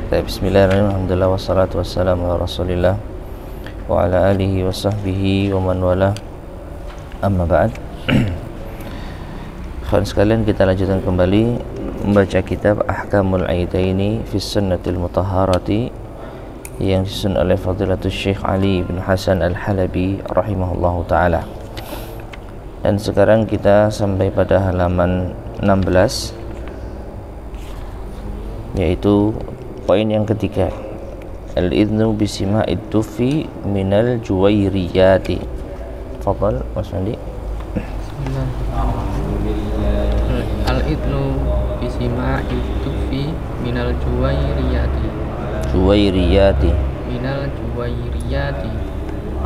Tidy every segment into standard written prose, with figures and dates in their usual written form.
Bismillahirrahmanirrahim. Alhamdulillah wassalatu wassalamu ala Rasulillah wa ala alihi wa sahbihi wa man wala. Amma ba'd. Khairan sekalian, kita lanjutkan kembali membaca kitab Ahkamul Aidaini fi Sunnatil Mutahharati yang disusun oleh Fadilatul Syekh Ali bin Hasan Al-Halabi rahimahullahu taala. Dan sekarang kita sampai pada halaman 16, yaitu poin yang ketiga, al-idnu bisima'id dufi minal juwairiyati. Fadal Mas Andi. Al-idnu bisima'id dufi minal juwairiyati. Minal juwairiyati.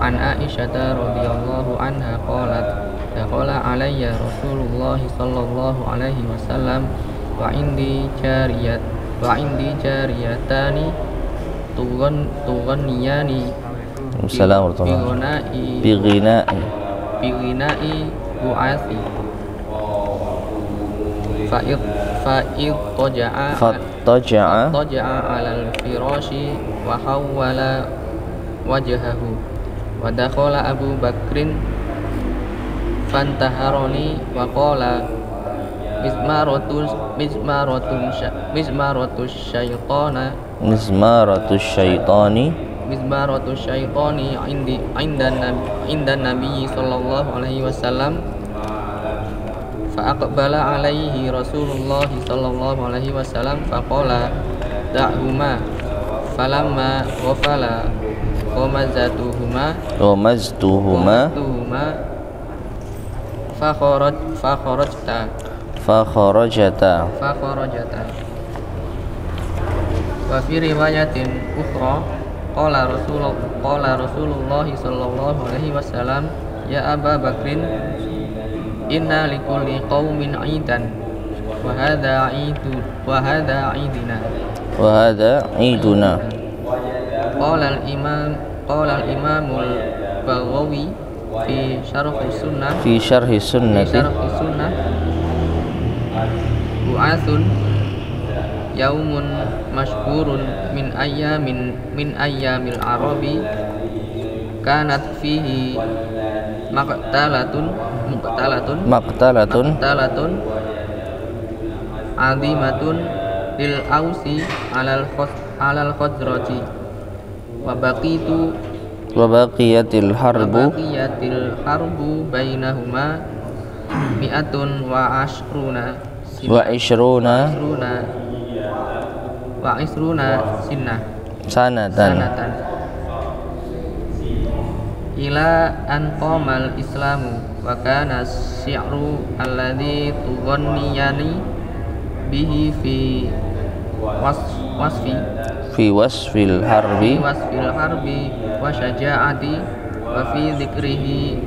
An Aisyah radhiyallahu anha qalat dakhala alayya Rasulullah sallallahu alaihi wasallam wa indi jariyatani tughanniyani bighina'i bu'athi fattaja'a alal firashi wa hawwala wajhahu wa dakhala Abu Bakrin fantaharani wa qala mizmaratus syaitani inda Nabi sallallahu alaihi wasallam. Fa aqbala alaihi Rasulullah sallallahu alaihi wasallam faqala da'huma falamma ghafala qamazatuhuma fakharajata. Wa fi riwayatin ukhra qala Rasulullah sallallahu alaihi wasallam ya Aba Bakrin inna likulli qaumin 'idan wa hadha 'iduna qala al-imamul Baghawi fi syarhi sunnah bu'atsun yaumun mashhurun min ayyamil arabi kanat fihi maqtalatun azimatun lil ausi alal khazraji wa baqiyatil harbu bainahuma mi'atun wa ishruna sanatan ila an qamal islamu wa kana syi'ru alladhi tughanniyani bihi fi wasfil harbi wa syaja'ati wa fi dzikrihi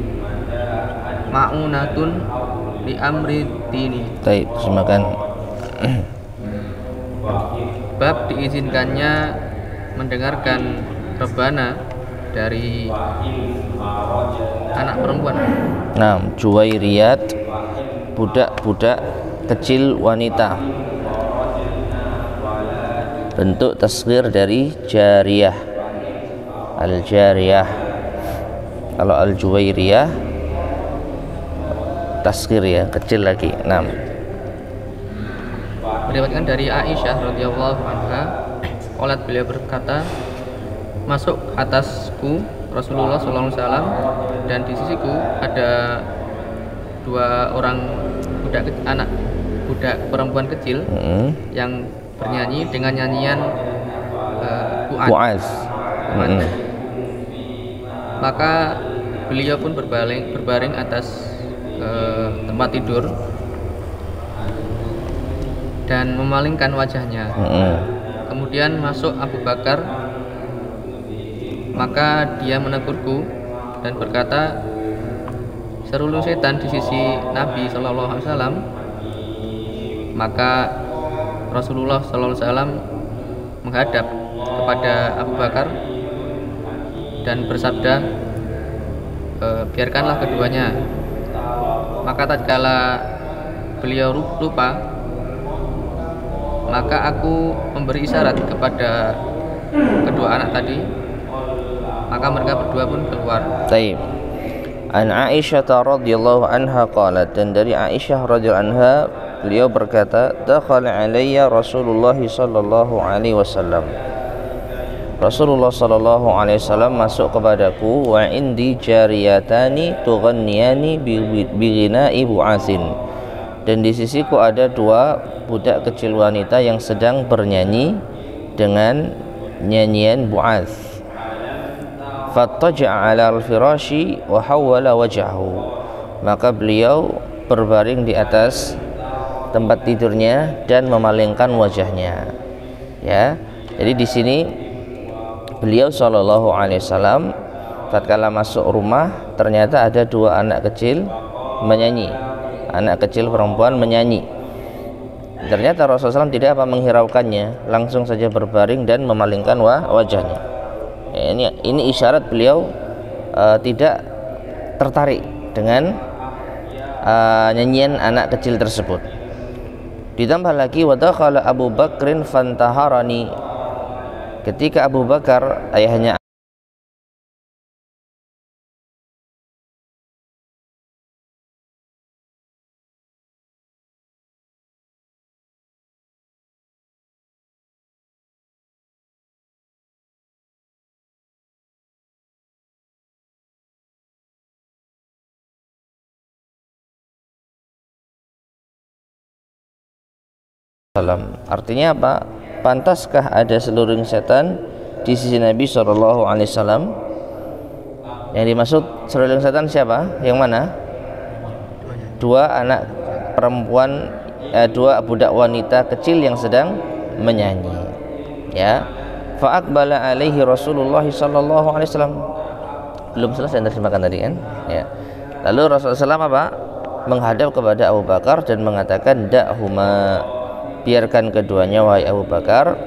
ma'unatun li amri dini. Baik, silakan. Bab diizinkannya mendengarkan rebana dari anak perempuan. Nah, juwairiyat, budak-budak kecil wanita. Bentuk tasghir dari jariyah. Al-jariyah. Kalau al-juwairiyah tasghir ya, kecil lagi. 6. Meriwayatkan dari Aisyah radhiyallahu anha, qalat, beliau berkata, masuk atasku Rasulullah sallallahu alaihi wasallam dan di sisiku ada 2 orang budak perempuan kecil yang bernyanyi dengan nyanyian Bu'az. Maka beliau pun berbaring atas tempat tidur dan memalingkan wajahnya. Kemudian masuk Abu Bakar, maka dia menegurku dan berkata, serulung setan di sisi Nabi sallallahu alaihi wasallam. Maka Rasulullah sallallahu alaihi wasallam menghadap kepada Abu Bakar dan bersabda, biarkanlah keduanya. Maka tatkala beliau lupa, Maka aku memberi isyarat kepada kedua anak tadi, maka mereka berdua pun keluar. Taib. An Aisyah radhiyallahu anha qalat, dan dari Aisyah radhiyallahu anha beliau berkata, dakhala alayya Rasulullah sallallahu alaihi wasallam. Rasulullah sallallahu alaihi wasallam masuk kepadaku, wa indi jariyatani tughanniyani bi ghina'i bu'atsin, dan di sisiku ada dua budak kecil wanita yang sedang bernyanyi dengan nyanyian bu'ats. Fattaja'a 'ala al-firashi wa hawwala wajhahu, maka beliau berbaring di atas tempat tidurnya dan memalingkan wajahnya. Ya, jadi di sini beliau sallallahu alaihi wasallam tatkala masuk rumah ternyata ada dua anak kecil menyanyi, anak kecil perempuan menyanyi. Ternyata Rasulullah SAW tidak menghiraukannya, langsung saja berbaring dan memalingkan wajahnya. Ya, ini isyarat beliau tidak tertarik dengan nyanyian anak kecil tersebut. Ditambah lagi, wa dakhala Abu Bakrin fantaharani, ketika Abu Bakar ayahnya salam. Artinya apa? Pantaskah ada seluruh setan di sisi Nabi Shallallahu Alaihi Wasallam? Yang dimaksud seluruh setan siapa? Yang mana? Dua anak perempuan, dua budak wanita kecil yang sedang menyanyi. Ya, fa'aqbala alaihi Rasulullah Shallallahu Alaihi Wasallam. Belum selesai yang terjemahkan tadi kan? Ya. Lalu Rasulullah SAW apa? Menghadap kepada Abu Bakar dan mengatakan, da'huma, biarkan keduanya wahai Abu Bakar.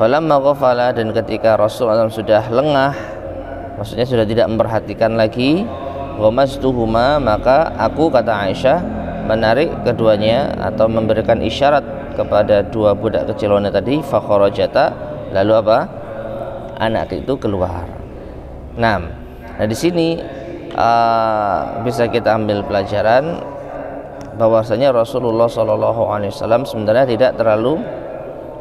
Falamma ghafala, dan ketika Rasulullah sudah lengah, maksudnya sudah tidak memperhatikan lagi, ghamaztuhuma, maka aku, kata Aisyah, menarik keduanya atau memberikan isyarat kepada dua budak kecil wanita tadi, fakharajata, lalu apa? Anak itu keluar. Nah di sini bisa kita ambil pelajaran bahwasanya Rasulullah SAW sebenarnya tidak terlalu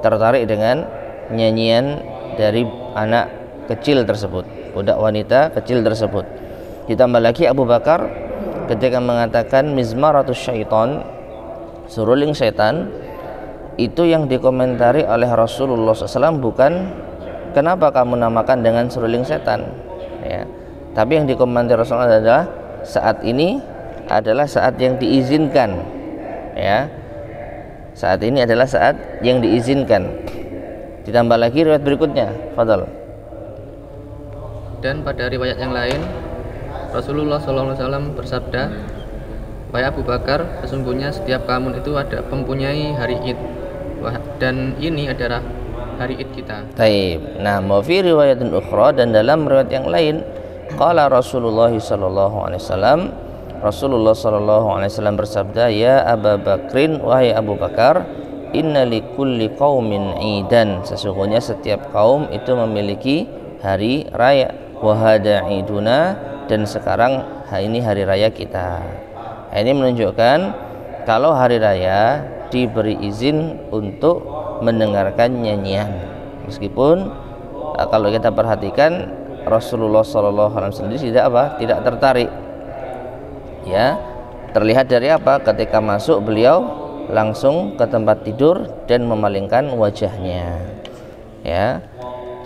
tertarik dengan nyanyian dari anak kecil tersebut, budak wanita kecil tersebut. Ditambah lagi Abu Bakar ketika mengatakan mizmaratus syaitan, seruling setan, itu yang dikomentari oleh Rasulullah SAW bukan kenapa kamu namakan dengan seruling setan, ya, tapi yang dikomentari Rasulullah adalah saat ini adalah saat yang diizinkan, ya, saat ini adalah saat yang diizinkan. Ditambah lagi riwayat berikutnya, fadhal. Dan pada riwayat yang lain Rasulullah SAW bersabda, wahai Abu Bakar, sesungguhnya setiap kaum itu ada mempunyai hari Id, dan ini adalah hari Id kita. Taib. Nah, wa fi riwayatin ukhra, dan dalam riwayat yang lain, qala Rasulullah sallallahu alaihi wasallam, Rasulullah sallallahu alaihi wasallam bersabda, ya Abu Bakrin, wahai Abu Bakar, inna likulli qaumin idan, sesungguhnya setiap kaum itu memiliki hari raya, wa hada iduna, dan sekarang ini hari raya kita. Ini menunjukkan kalau hari raya diberi izin untuk mendengarkan nyanyian, meskipun kalau kita perhatikan Rasulullah SAW tidak tertarik. Ya, terlihat dari apa? Ketika masuk beliau langsung ke tempat tidur dan memalingkan wajahnya. Ya,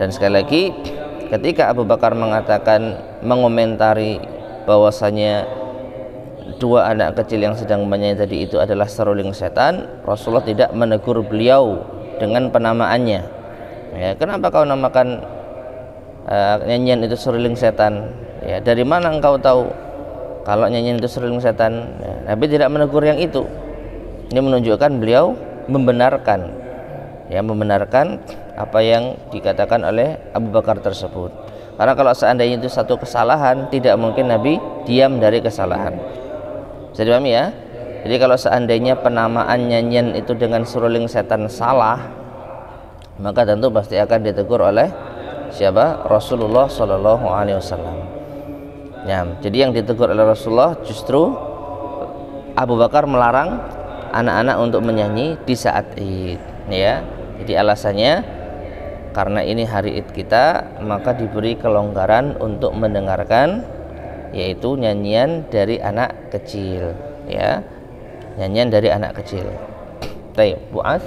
dan sekali lagi ketika Abu Bakar mengatakan, mengomentari bahwasanya dua anak kecil yang sedang menyanyi tadi itu adalah seruling setan, Rasulullah tidak menegur beliau dengan penamaannya. Ya, kenapa kau namakan nyanyian itu seruling setan? Ya, dari mana engkau tahu kalau nyanyian itu seruling setan? Ya, Nabi tidak menegur yang itu. Ini menunjukkan beliau membenarkan, ya, membenarkan apa yang dikatakan oleh Abu Bakar tersebut. Karena kalau seandainya itu satu kesalahan, tidak mungkin Nabi diam dari kesalahan. Bisa dipahami ya? Jadi kalau seandainya penamaan nyanyian itu dengan seruling setan salah, maka tentu pasti akan ditegur oleh siapa? Rasulullah Shallallahu Alaihi Wasallam. Ya, jadi yang ditegur oleh Rasulullah justru Abu Bakar melarang anak-anak untuk menyanyi di saat Id. Ya, jadi alasannya karena ini hari Id kita, maka diberi kelonggaran untuk mendengarkan yaitu nyanyian dari anak kecil. Ya, nyanyian dari anak kecil. Baik, Bu'ats.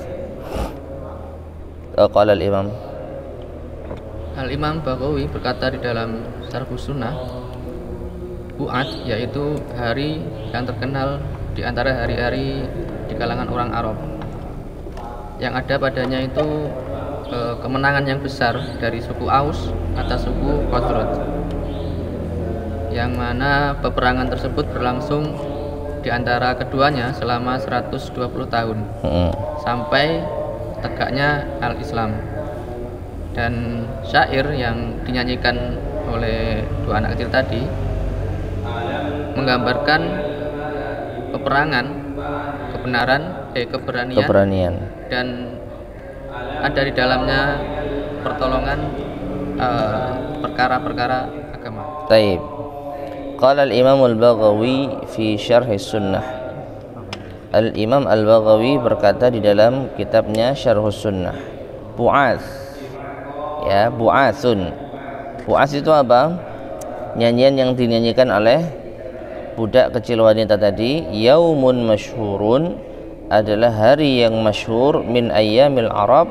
Qala al-Imam Baghawi berkata di dalam Syarhus Sunnah, Bu'ats yaitu hari yang terkenal di antara hari-hari di kalangan orang Arab. Yang ada padanya itu kemenangan yang besar dari suku Aus atas suku Khazraj, yang mana peperangan tersebut berlangsung di antara keduanya selama 120 tahun sampai tegaknya Al-Islam. Dan syair yang dinyanyikan oleh dua anak kecil tadi menggambarkan peperangan, keberanian dan ada di dalamnya pertolongan perkara-perkara agama. Taib. Qala al-Imam al-Baghawi fi Syarh Sunnah. Al-Imam al-Baghawi berkata di dalam kitabnya Syarh Sunnah, Bu'ats. Ya, Bu'atsun. Bu'ats itu apa? Nyanyian yang dinyanyikan oleh budak kecil wanita tadi. Yaumun masyhurun adalah hari yang masyhur min ayyamil Arab,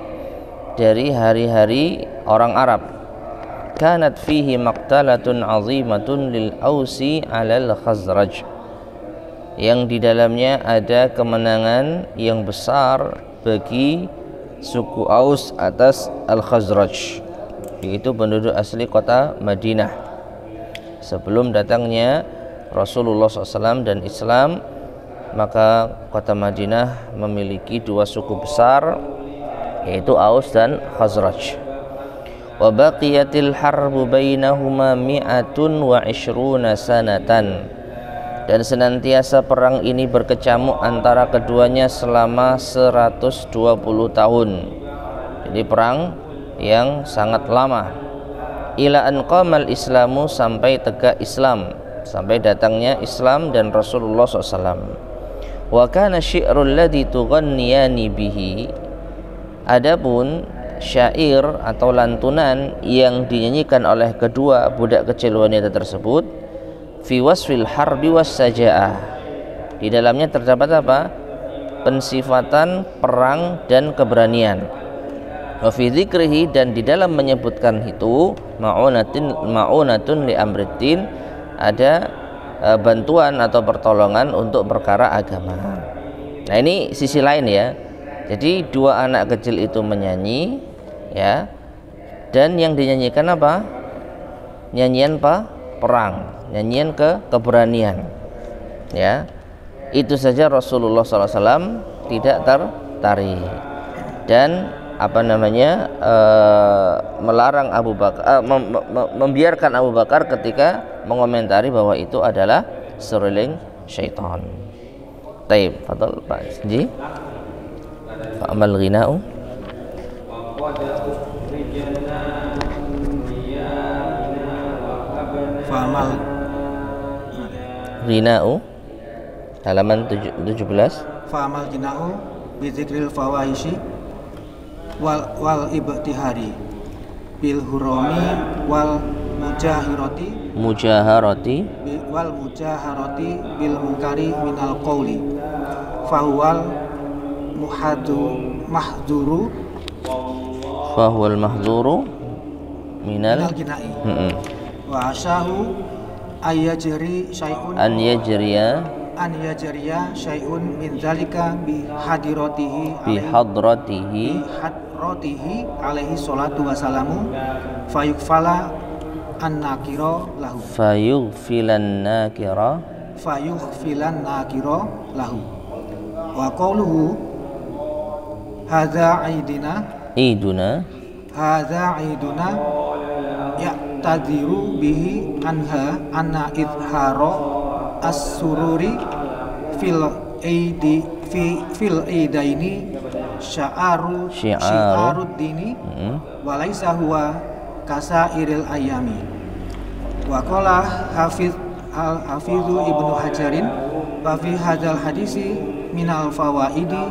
dari hari-hari orang Arab. Kanat fihi maqtalatun azimatun lil Ausi 'alal Khazraj, yang di dalamnya ada kemenangan yang besar bagi suku Aus atas Al-Khazraj, yaitu penduduk asli kota Madinah sebelum datangnya Rasulullah SAW dan Islam. Maka kota Madinah memiliki dua suku besar, yaitu Aus dan Khazraj. Wa baqiyatil harbu bainahuma 120 sanatan, dan senantiasa perang ini berkecamuk antara keduanya selama 120 tahun. Jadi perang yang sangat lama. Ila an qamal Islamu, sampai tegak Islam, sampai datangnya Islam dan Rasulullah SAW. Wa kana syi'rul ladzi tughanniyani bihi, adapun syair atau lantunan yang dinyanyikan oleh kedua budak kecil wanita tersebut, fi wasfil harbi was saja'ah, di dalamnya terdapat apa? Pensifatan perang dan keberanian. Wa fi dzikrihi, dan di dalam menyebutkan itu ma'unatun li amriddin, ada bantuan atau pertolongan untuk perkara agama. Nah, ini sisi lain ya. Jadi dua anak kecil itu menyanyi ya, dan yang dinyanyikan apa? Nyanyian apa? Perang, nyanyian keberanian. Ya, itu saja Rasulullah SAW tidak tertarik dan melarang Abu Bakar, membiarkan Abu Bakar ketika mengomentari bahwa itu adalah seruling syaitan. Taib, fadal Pak Ji. Fa'amal ghina'u. Fa'amal ghina'u halaman 17. Fa'amal ghina'u bi dzikril fawahishi wal ibtihari bil hurami wal mujaharati bil munkari minal qawli fahuwal mahdzuru minal ginai wa asyahu ayyajri syai'un an yajriya syai'un min zalika bi hadratihi alaihi salatu wassalamu fayukfala an-nakira lahu fayughfilan nakira lahu wa qawluhu hadza iduna ya'tadiru bihi anha anna idhara as-sururi fil aidi fil aidaini syi'arud dini wa laisa huwa kasairil ayami. Wa qala Hafidhu Ibnu Hajarin wa fi hadzal hadisi minal fawaidi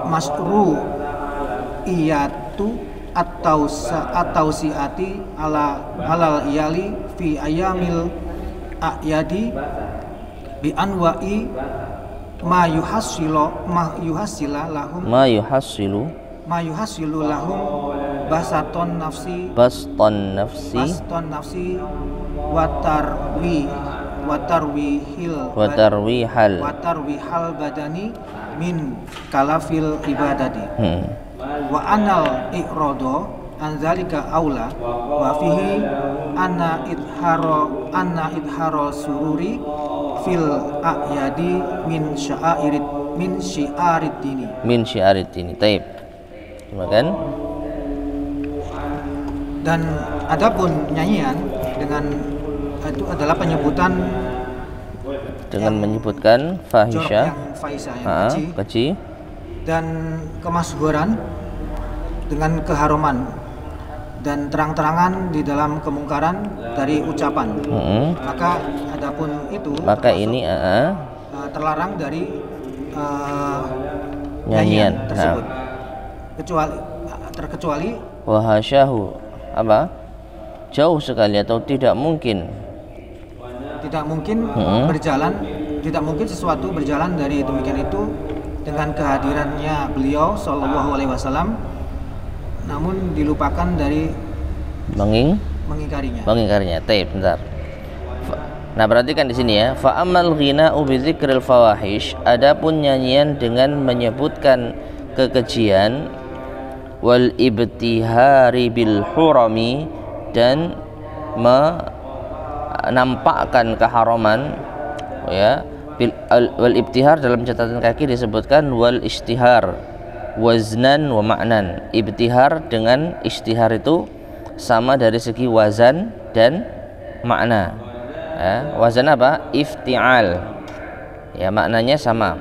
masru'iyatu at-tausiati alal iyali fi ayamil a'yadi bi anwa'i ma yuhassilu lahum baston nafsi watarwihal badani min kalafil ibadati wa anal i'rado an zalika aula wa fihi anna idharo sururi fil a'yadi min syi'arid dini. Taib. Kemudian dan adapun nyanyian dengan itu adalah penyebutan dengan menyebutkan fahisha yang keji dan kemasyhuran dengan keharuman dan terang-terangan di dalam kemungkaran dari ucapan. Maka adapun itu ini terlarang dari nyanyian tersebut. Terkecuali wahasyahu apa? Jauh sekali atau tidak mungkin tidak mungkin sesuatu berjalan dari demikian itu dengan kehadirannya beliau sallallahu alaihi wasallam, namun dilupakan dari mengingkarinya. Taib, bentar. Nah, perhatikan di sini ya. Fa amal ghina'u bi dzikril fawahish, adapun nyanyian dengan menyebutkan kekejian, wal ibtihari bil hurami, dan menampakkan keharaman, ya. Wal ibtihar dalam catatan kaki disebutkan wal istihar waznan wa ma'nan. Ibtihar dengan istihar itu sama dari segi wazan dan makna. Ya, wazan apa? Ifti'al. Ya, maknanya sama.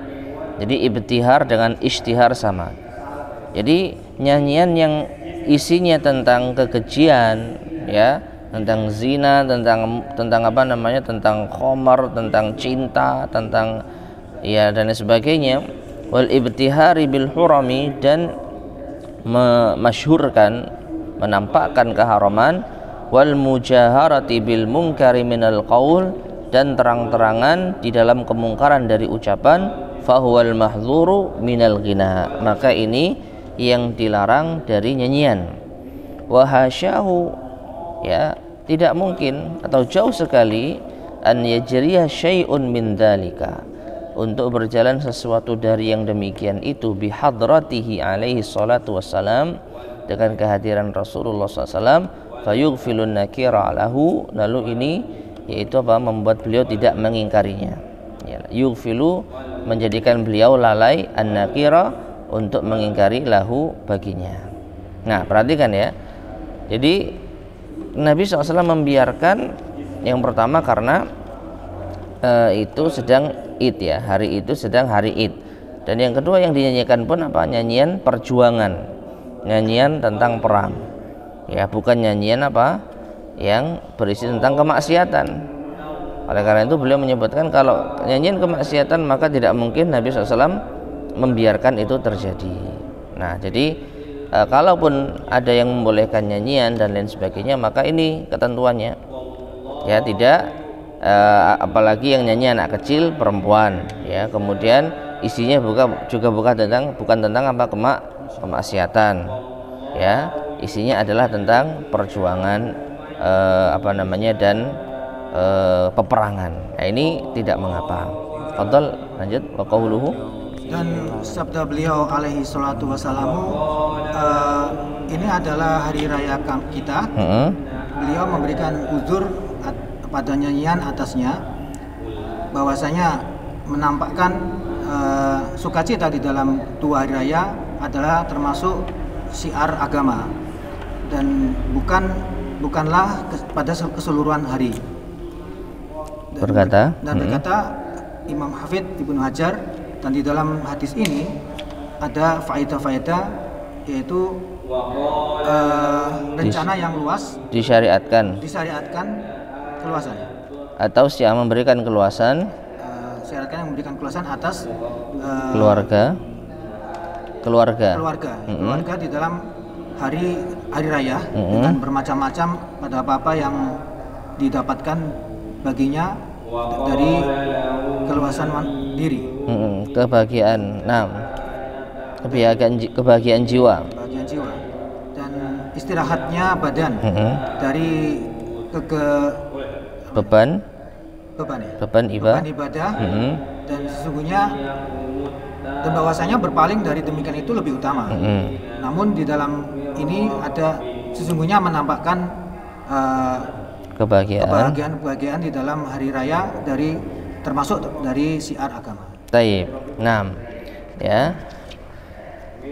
Jadi ibtihar dengan istihar sama. Jadi nyanyian yang isinya tentang kekejian, ya, tentang zina, tentang apa namanya, tentang khamar, tentang cinta, tentang ya dan sebagainya, wal ibtihari bil hurami, dan memasyhurkan, menampakkan keharaman, wal mujaharati bil munkari minal qaul, dan terang-terangan di dalam kemungkaran dari ucapan, fahuwal mahdzuru minal ghina, maka ini yang dilarang dari nyanyian. Wahasyahu, ya, tidak mungkin atau jauh sekali an yajriya syai'un min dzalika, untuk berjalan sesuatu dari yang demikian itu, bihadratihi alaihi salatu wassalam, dengan kehadiran Rasulullah SAW, fayughfilun nakira lahu, lalu ini yaitu apa, membuat beliau tidak mengingkarinya, ya, yughfilu, menjadikan beliau lalai, an-nakira, untuk mengingkari lahu baginya. Nah, perhatikan ya, jadi Nabi SAW membiarkan yang pertama karena itu sedang Id, ya, hari itu sedang hari Id. Dan yang kedua yang dinyanyikan pun apa? Nyanyian perjuangan, nyanyian tentang perang, ya, bukan nyanyian apa yang berisi tentang kemaksiatan. Oleh karena itu beliau menyebutkan kalau nyanyian kemaksiatan maka tidak mungkin Nabi SAW membiarkan itu terjadi. Nah, jadi kalaupun ada yang membolehkan nyanyian dan lain sebagainya, maka ini ketentuannya, ya, tidak apalagi yang nyanyi anak kecil, perempuan, ya, kemudian isinya juga bukan tentang apa, kemaksiatan, ya, isinya adalah tentang perjuangan apa namanya, dan peperangan. Nah, ini tidak mengapa. Fadhal, lanjut. Wa qauluhu, dan sabda beliau alaihi salatu wassalamu, ini adalah hari raya kita. Beliau memberikan uzur pada nyanyian atasnya, bahwasanya menampakkan sukacita di dalam dua hari raya adalah termasuk syiar agama dan bukanlah pada keseluruhan hari. Dan berkata Imam Hafidh Ibnu Hajar Dan di dalam hadis ini ada faedah-faedah, yaitu rencana yang luas disyariatkan keluasannya, atau yang memberikan keluasan syariatkan yang memberikan keluasan atas keluarga keluarga di dalam hari raya dengan bermacam-macam pada apa yang didapatkan baginya dari keluasan diri, kebahagiaan, kebahagiaan jiwa dan istirahatnya badan dari beban ibadah dan sesungguhnya dan bahwasanya berpaling dari demikian itu lebih utama. Namun di dalam ini ada sesungguhnya menampakkan kebahagiaan di dalam hari raya termasuk dari syiar agama. Taib. Ya.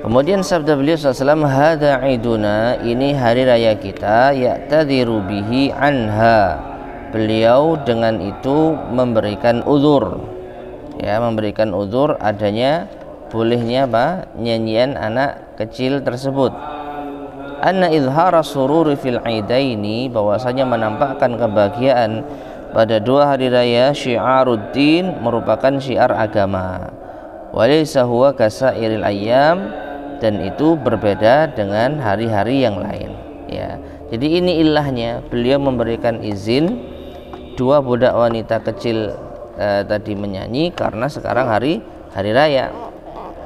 Kemudian sabda beliau SAW, hadza iduna, ini hari raya kita, ya'tadiru bihi anha. Beliau dengan itu memberikan uzur. Ya, memberikan uzur adanya bolehnya nyanyian anak kecil tersebut. Anna izhara sururi fil aidaini, bahwasanya menampakkan kebahagiaan pada dua hari raya syiaruddin, merupakan syiar agama. Walaysa huwa kasairil ayyam, dan itu berbeda dengan hari-hari yang lain. Ya, jadi ini ilahnya beliau memberikan izin dua budak wanita kecil tadi menyanyi karena sekarang hari raya.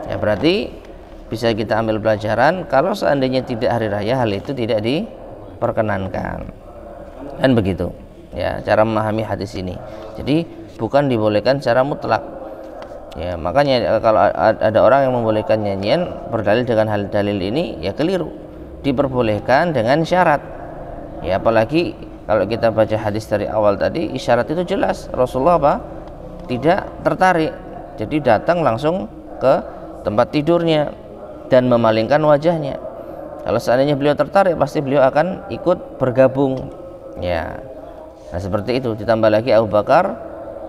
Ya, berarti bisa kita ambil pelajaran kalau seandainya tidak hari raya, hal itu tidak diperkenankan. Dan begitu ya cara memahami hadis ini. Jadi bukan dibolehkan secara mutlak. Ya, makanya kalau ada orang yang membolehkan nyanyian berdalil dengan hal dalil ini, ya keliru. Diperbolehkan dengan syarat. Ya, apalagi kalau kita baca hadis dari awal tadi, isyarat itu jelas. Rasulullah tidak tertarik. Jadi datang langsung ke tempat tidurnya dan memalingkan wajahnya. Kalau seandainya beliau tertarik, pasti beliau akan ikut bergabung. Ya, nah seperti itu. Ditambah lagi Abu Bakar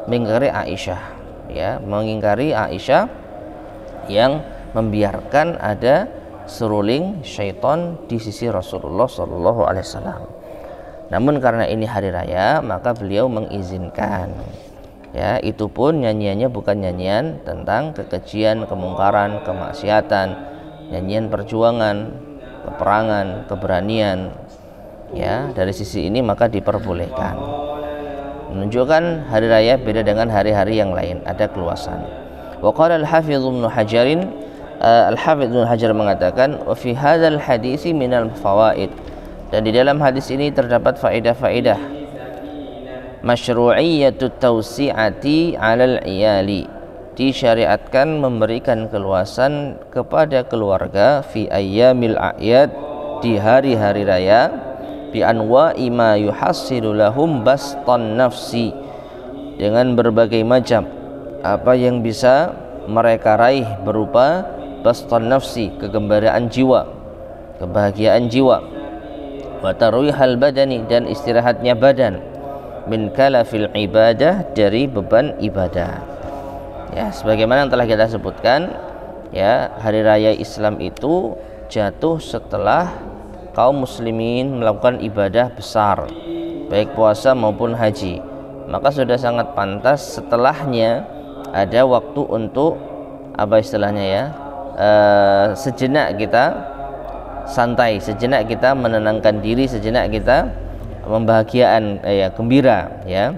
mengingkari Aisyah, ya, mengingkari Aisyah yang membiarkan ada seruling syaitan di sisi Rasulullah SAW. Namun karena ini hari raya, maka beliau mengizinkan. Ya, itu pun nyanyiannya bukan nyanyian tentang kekejian, kemungkaran, kemaksiatan, nyanyian perjuangan, peperangan, keberanian. Ya, dari sisi ini maka diperbolehkan. Menunjukkan hari raya beda dengan hari-hari yang lain, ada keluasan. Wa qala al-Hafidz Ibnu Hajarin, Al-Hafidz Ibnu Hajar mengatakan, wa fi hadzal hadits minal fawaid, dan di dalam hadis ini terdapat faedah-faedah. Masyru'iyyatut tawsi'ati 'alal iyali, disyariatkan memberikan keluasan kepada keluarga fi ayyamil a'yad, di hari-hari raya, bi anwa'i ma yuhassilu lahum bastan nafsi, dengan berbagai macam apa yang bisa mereka raih berupa bastan nafsi, kegembiraan jiwa, kebahagiaan jiwa, wa tarwihal badani, dan istirahatnya badan, min kalafil ibadah, dari beban ibadah. Ya, sebagaimana yang telah kita sebutkan, ya, hari raya Islam itu jatuh setelah kaum muslimin melakukan ibadah besar, baik puasa maupun haji. Maka sudah sangat pantas setelahnya ada waktu untuk apa istilahnya ya, sejenak kita santai, sejenak kita menenangkan diri, sejenak kita membahagiaan, gembira, ya.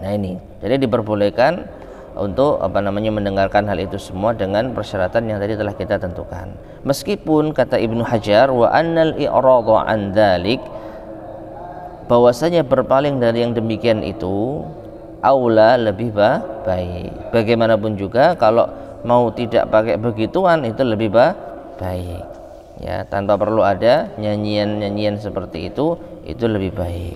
Nah ini, jadi diperbolehkan untuk mendengarkan hal itu semua dengan persyaratan yang tadi telah kita tentukan. Meskipun kata Ibnu Hajar, wa annal i'radu an dzalik, bahwasanya berpaling dari yang demikian itu aula, lebih baik. Bagaimanapun juga kalau mau tidak pakai begituan itu lebih baik. Ya, tanpa perlu ada nyanyian-nyanyian seperti itu lebih baik.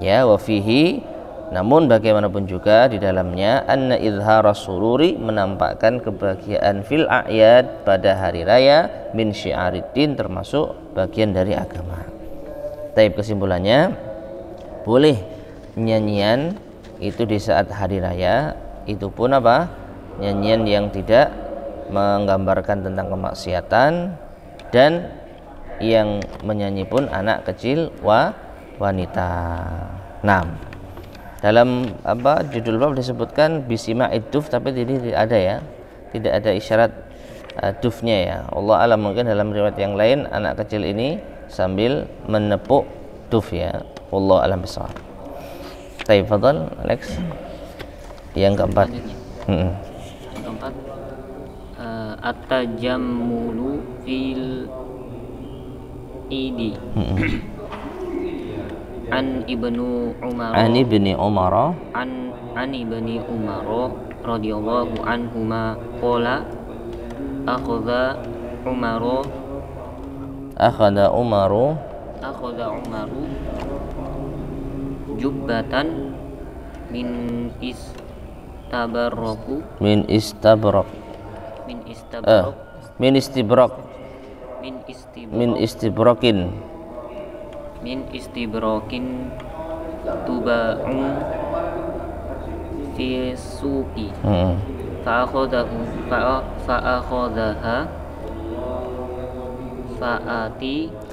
Ya, wa fihi, namun bagaimanapun juga di dalamnya anna izhara sururi, menampakkan kebahagiaan fil a'yad, pada hari raya, min syi'ariddin, termasuk bagian dari agama. Tapi kesimpulannya, boleh nyanyian itu di saat hari raya, itu pun nyanyian yang tidak menggambarkan tentang kemaksiatan, dan yang menyanyi pun anak kecil wanita. Nah, dalam judul bab disebutkan bisima'id duf, tapi tidak ada ya, tidak ada isyarat dufnya ya. Allah alam, mungkin dalam riwayat yang lain anak kecil ini sambil menepuk duf ya. Allah alam besar. Baik, fadhal Alex. Yang keempat. Yang keempat, at-tajammulu fil idi. An ibnu Umar radhiyallahu anhuma qala akhadha Umaru jubbatan min istibrakin tuba'un fi suqi fa'akhadhaha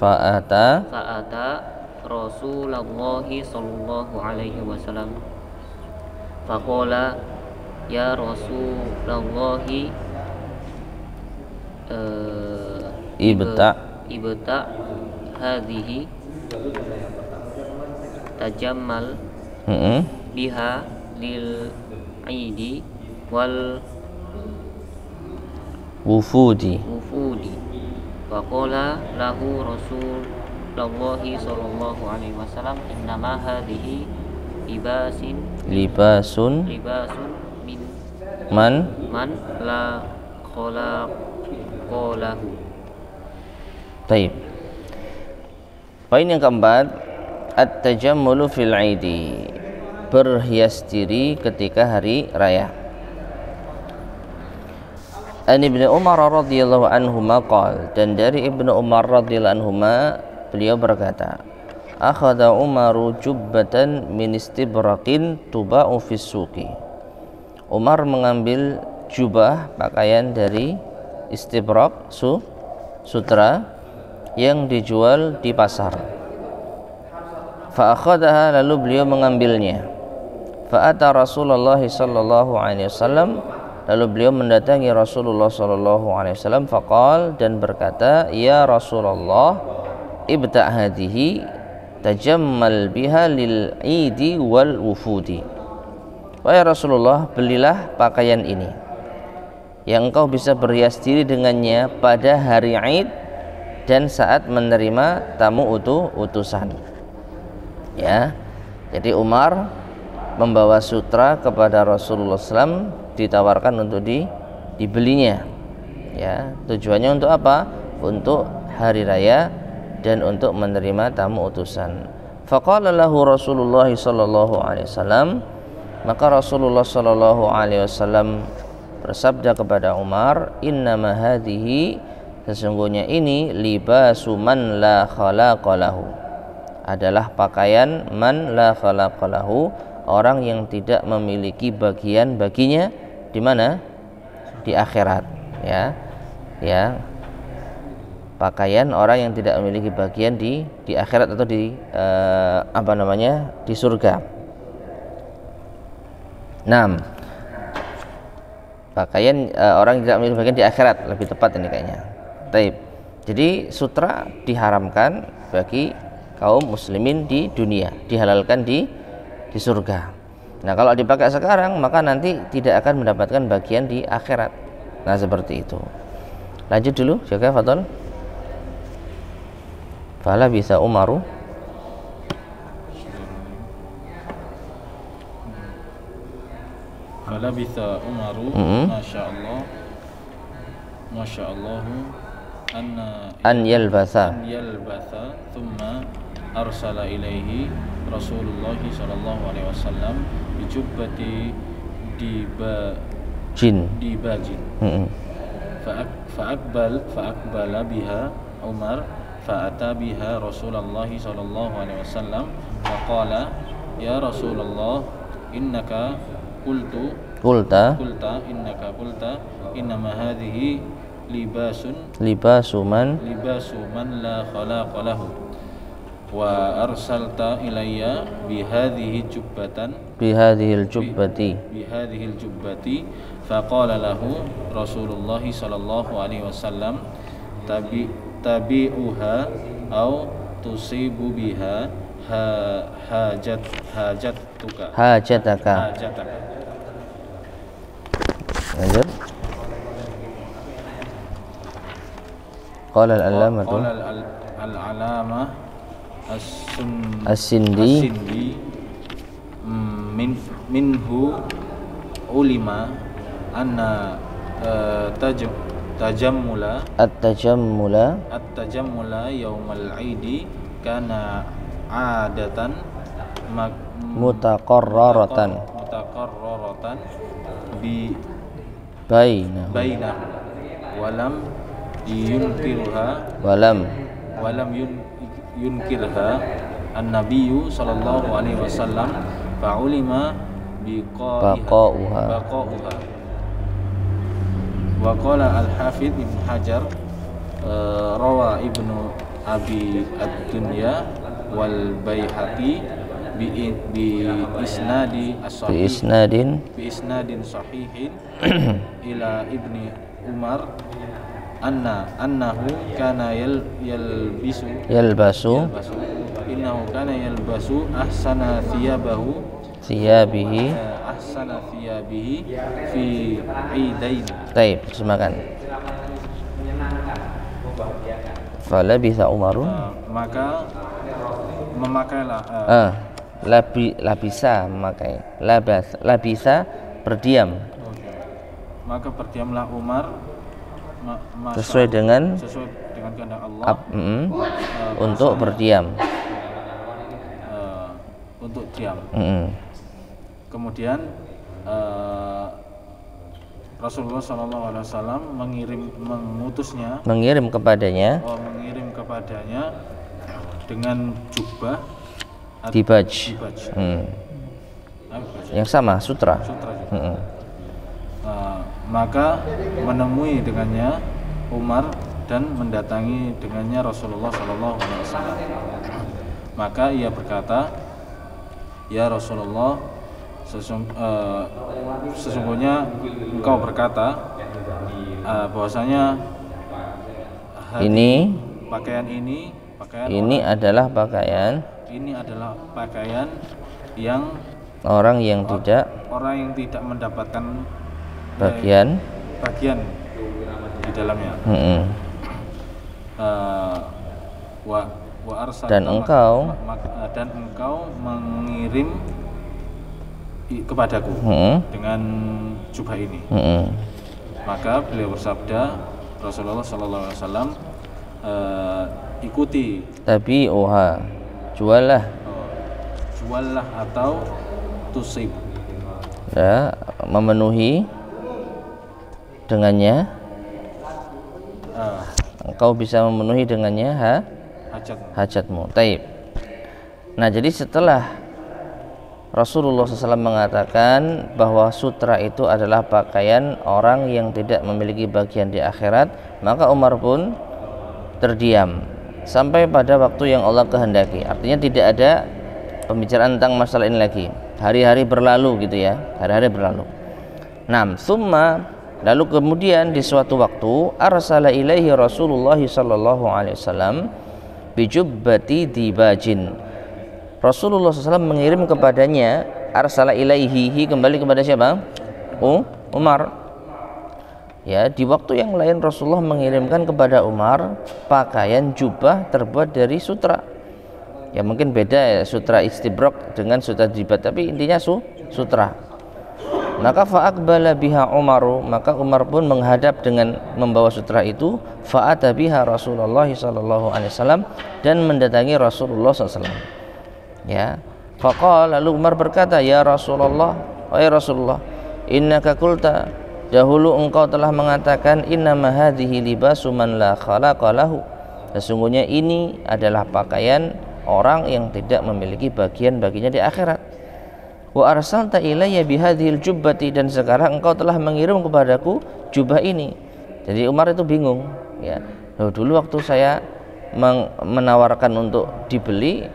fa'ata Rasulullah sallallahu alaihi wasallam faqala ya Rasulullah ibta hadhihi tajammal biha lil aidi wal wufudi faqala lahu Rasulullah sallallahu alaihi wasallam innama hadhihi libasun min man la khalaqalahu. Baik. Poin yang keempat, at-tajammulu fil aidi, berhias diri ketika hari raya. An Ibnu Umar radhiyallahu anhuma qala, dan dari Ibnu Umar radhiyallahu anhuma beliau berkata, akhadha Umaru jubbatan min istibraqin tuba'u fis suqi. Umar mengambil jubah, pakaian dari istibraq, sutra yang dijual di pasar. Fa akhadaha, lalu beliau mengambilnya. Fa ata Rasulullah sallallahu alaihi wasallam, lalu beliau mendatangi Rasulullah sallallahu alaihi wasallam, faqal, dan berkata, ya Rasulullah, ibta' hadhihi tajammal biha lil idi wal wufudi. Wahai Rasulullah, belilah pakaian ini yang engkau bisa berhias diri dengannya pada hari Id dan saat menerima tamu utusan. Ya, jadi Umar membawa sutra kepada Rasulullah SAW, ditawarkan untuk dibelinya. Ya, tujuannya untuk apa? Untuk hari raya dan untuk menerima tamu utusan. Faqala lahu Rasulullah sallallahu alaihi wasallam, maka Rasulullah sallallahu alaihi wasallam bersabda kepada Umar, innama hadhihi, sesungguhnya ini libasu man la khalaqalahu, adalah pakaian man la khalaqalahu, orang yang tidak memiliki bagian baginya di mana? Di akhirat, ya. Pakaian orang yang tidak memiliki bagian di akhirat atau di di surga. 6. Pakaian orang yang tidak memiliki bagian di akhirat, lebih tepat ini kayaknya. Taib. Jadi sutra diharamkan bagi kaum muslimin di dunia, dihalalkan di surga. Nah, kalau dipakai sekarang maka nanti tidak akan mendapatkan bagian di akhirat. Nah, seperti itu. Lanjut dulu, jaga Fadol. Fala bisa Umaru Masyaallah an yalbasa thumma arsala ilaihi Rasulullah sallallahu alaihi wasallam bi jubbati dibajin fa'aqbala biha Umar fa'ata biha Rasulullah sallallahu alaihi wasallam wa qala ya Rasulullah innaka Qulta innaka qulta innama hadhihi libasu man la khalaqa lahu wa arsalta ilayya bihadhihi jubbati faqala lahu Rasulullah sallallahu alaihi wasallam tabi'uha au tusibu biha hajataka. Lanjut. Qala al-allamah as-sindi minhu ulima anna tajammula yaumal aidi kana adatan mutaqarraratan bi baina walam yunkirha an-nabiyyu sallallahu alaihi wasallam fa'ulima baqa'uha. Wa qala al-Hafidz Ibnu Hajar rawa Ibnu Abi ad-Dunya wal Baihaqi bi isnadin sahihin ila Ibni Umar annahu kana yalbasu innahu kana yalbasu ahsana thiyabihi fi idain. Baik, silakan. Fala bisa Umarun maka memakailah labisa memakai labisa berdiam. Maka berdiamlah Umar sesuai dengan kehendak Allah untuk berdiam untuk diam. Kemudian Rasulullah SAW mengirim kepadanya dengan jubah dibaj. Yang sama sutra juga. Maka menemui dengannya Umar dan mendatangi dengannya Rasulullah SAW. Maka ia berkata, ya Rasulullah, sesungguhnya engkau berkata bahwasanya pakaian ini adalah pakaian yang orang yang tidak mendapatkan bagian di dalamnya. Dan engkau mengirim kepadaku dengan jubah ini. Maka beliau bersabda, Rasulullah SAW, ikuti tabi'uha, jualah atau tusib, ya, memenuhi dengannya, engkau bisa memenuhi dengannya hajatmu. Taib. Nah, jadi setelah Rasulullah SAW mengatakan bahwa sutra itu adalah pakaian orang yang tidak memiliki bagian di akhirat, maka Umar pun terdiam sampai pada waktu yang Allah kehendaki. Artinya tidak ada pembicaraan tentang masalah ini lagi. Hari-hari berlalu gitu ya, hari-hari berlalu. Summa, lalu kemudian di suatu waktu arsala ilaihi Rasulullah sallallahu alaihi wasallam bijubbati dibajin. Rasulullah SAW mengirim kepadanya, arsala ilaihi, kembali kepada siapa? Umar. Ya, di waktu yang lain Rasulullah mengirimkan kepada Umar pakaian jubah terbuat dari sutra. Ya mungkin beda ya, sutra istibrok dengan sutra dibat, tapi intinya sutra. Maka fa'aqbala biha Umaru, maka Umar pun menghadap dengan membawa sutra itu, fa'ata biha Rasulullah sallallahu alaihi wasallam, dan mendatangi Rasulullah sallallahu alaihi wasallam. Ya, faqala, lalu Umar berkata, ya Rasulullah, wahai Rasulullah, innaka qulta, dahulu engkau telah mengatakan, innama hadhihi libasu man la khalaqa lahu, sesungguhnya ini adalah pakaian orang yang tidak memiliki bagian-bagiannya di akhirat. wa arsalta ilayya bihadhil jubbati, dan sekarang engkau telah mengirim kepadaku jubah ini. Jadi Umar itu bingung ya. Dulu waktu saya menawarkan untuk dibeli,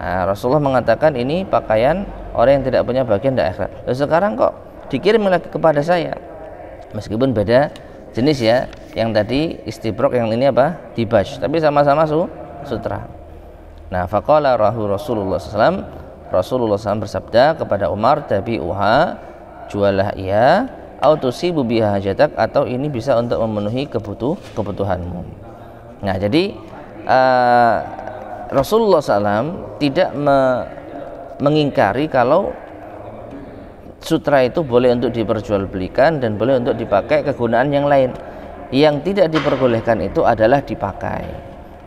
Rasulullah mengatakan ini pakaian orang yang tidak punya bagian di akhirat. Sekarang kok dikirim lagi kepada saya, meskipun beda jenis ya, yang tadi istibrok, yang ini apa, dibaj, tapi sama-sama sutra. Nah, faqala Rasulullah SAW bersabda kepada Umar, tabi'uha, jualah ia, au tusibu biha hajatak, atau ini bisa untuk memenuhi kebutuhanmu. Nah, jadi Rasulullah SAW tidak mengingkari kalau sutra itu boleh untuk diperjualbelikan dan boleh untuk dipakai kegunaan yang lain. Yang tidak diperbolehkan itu adalah dipakai.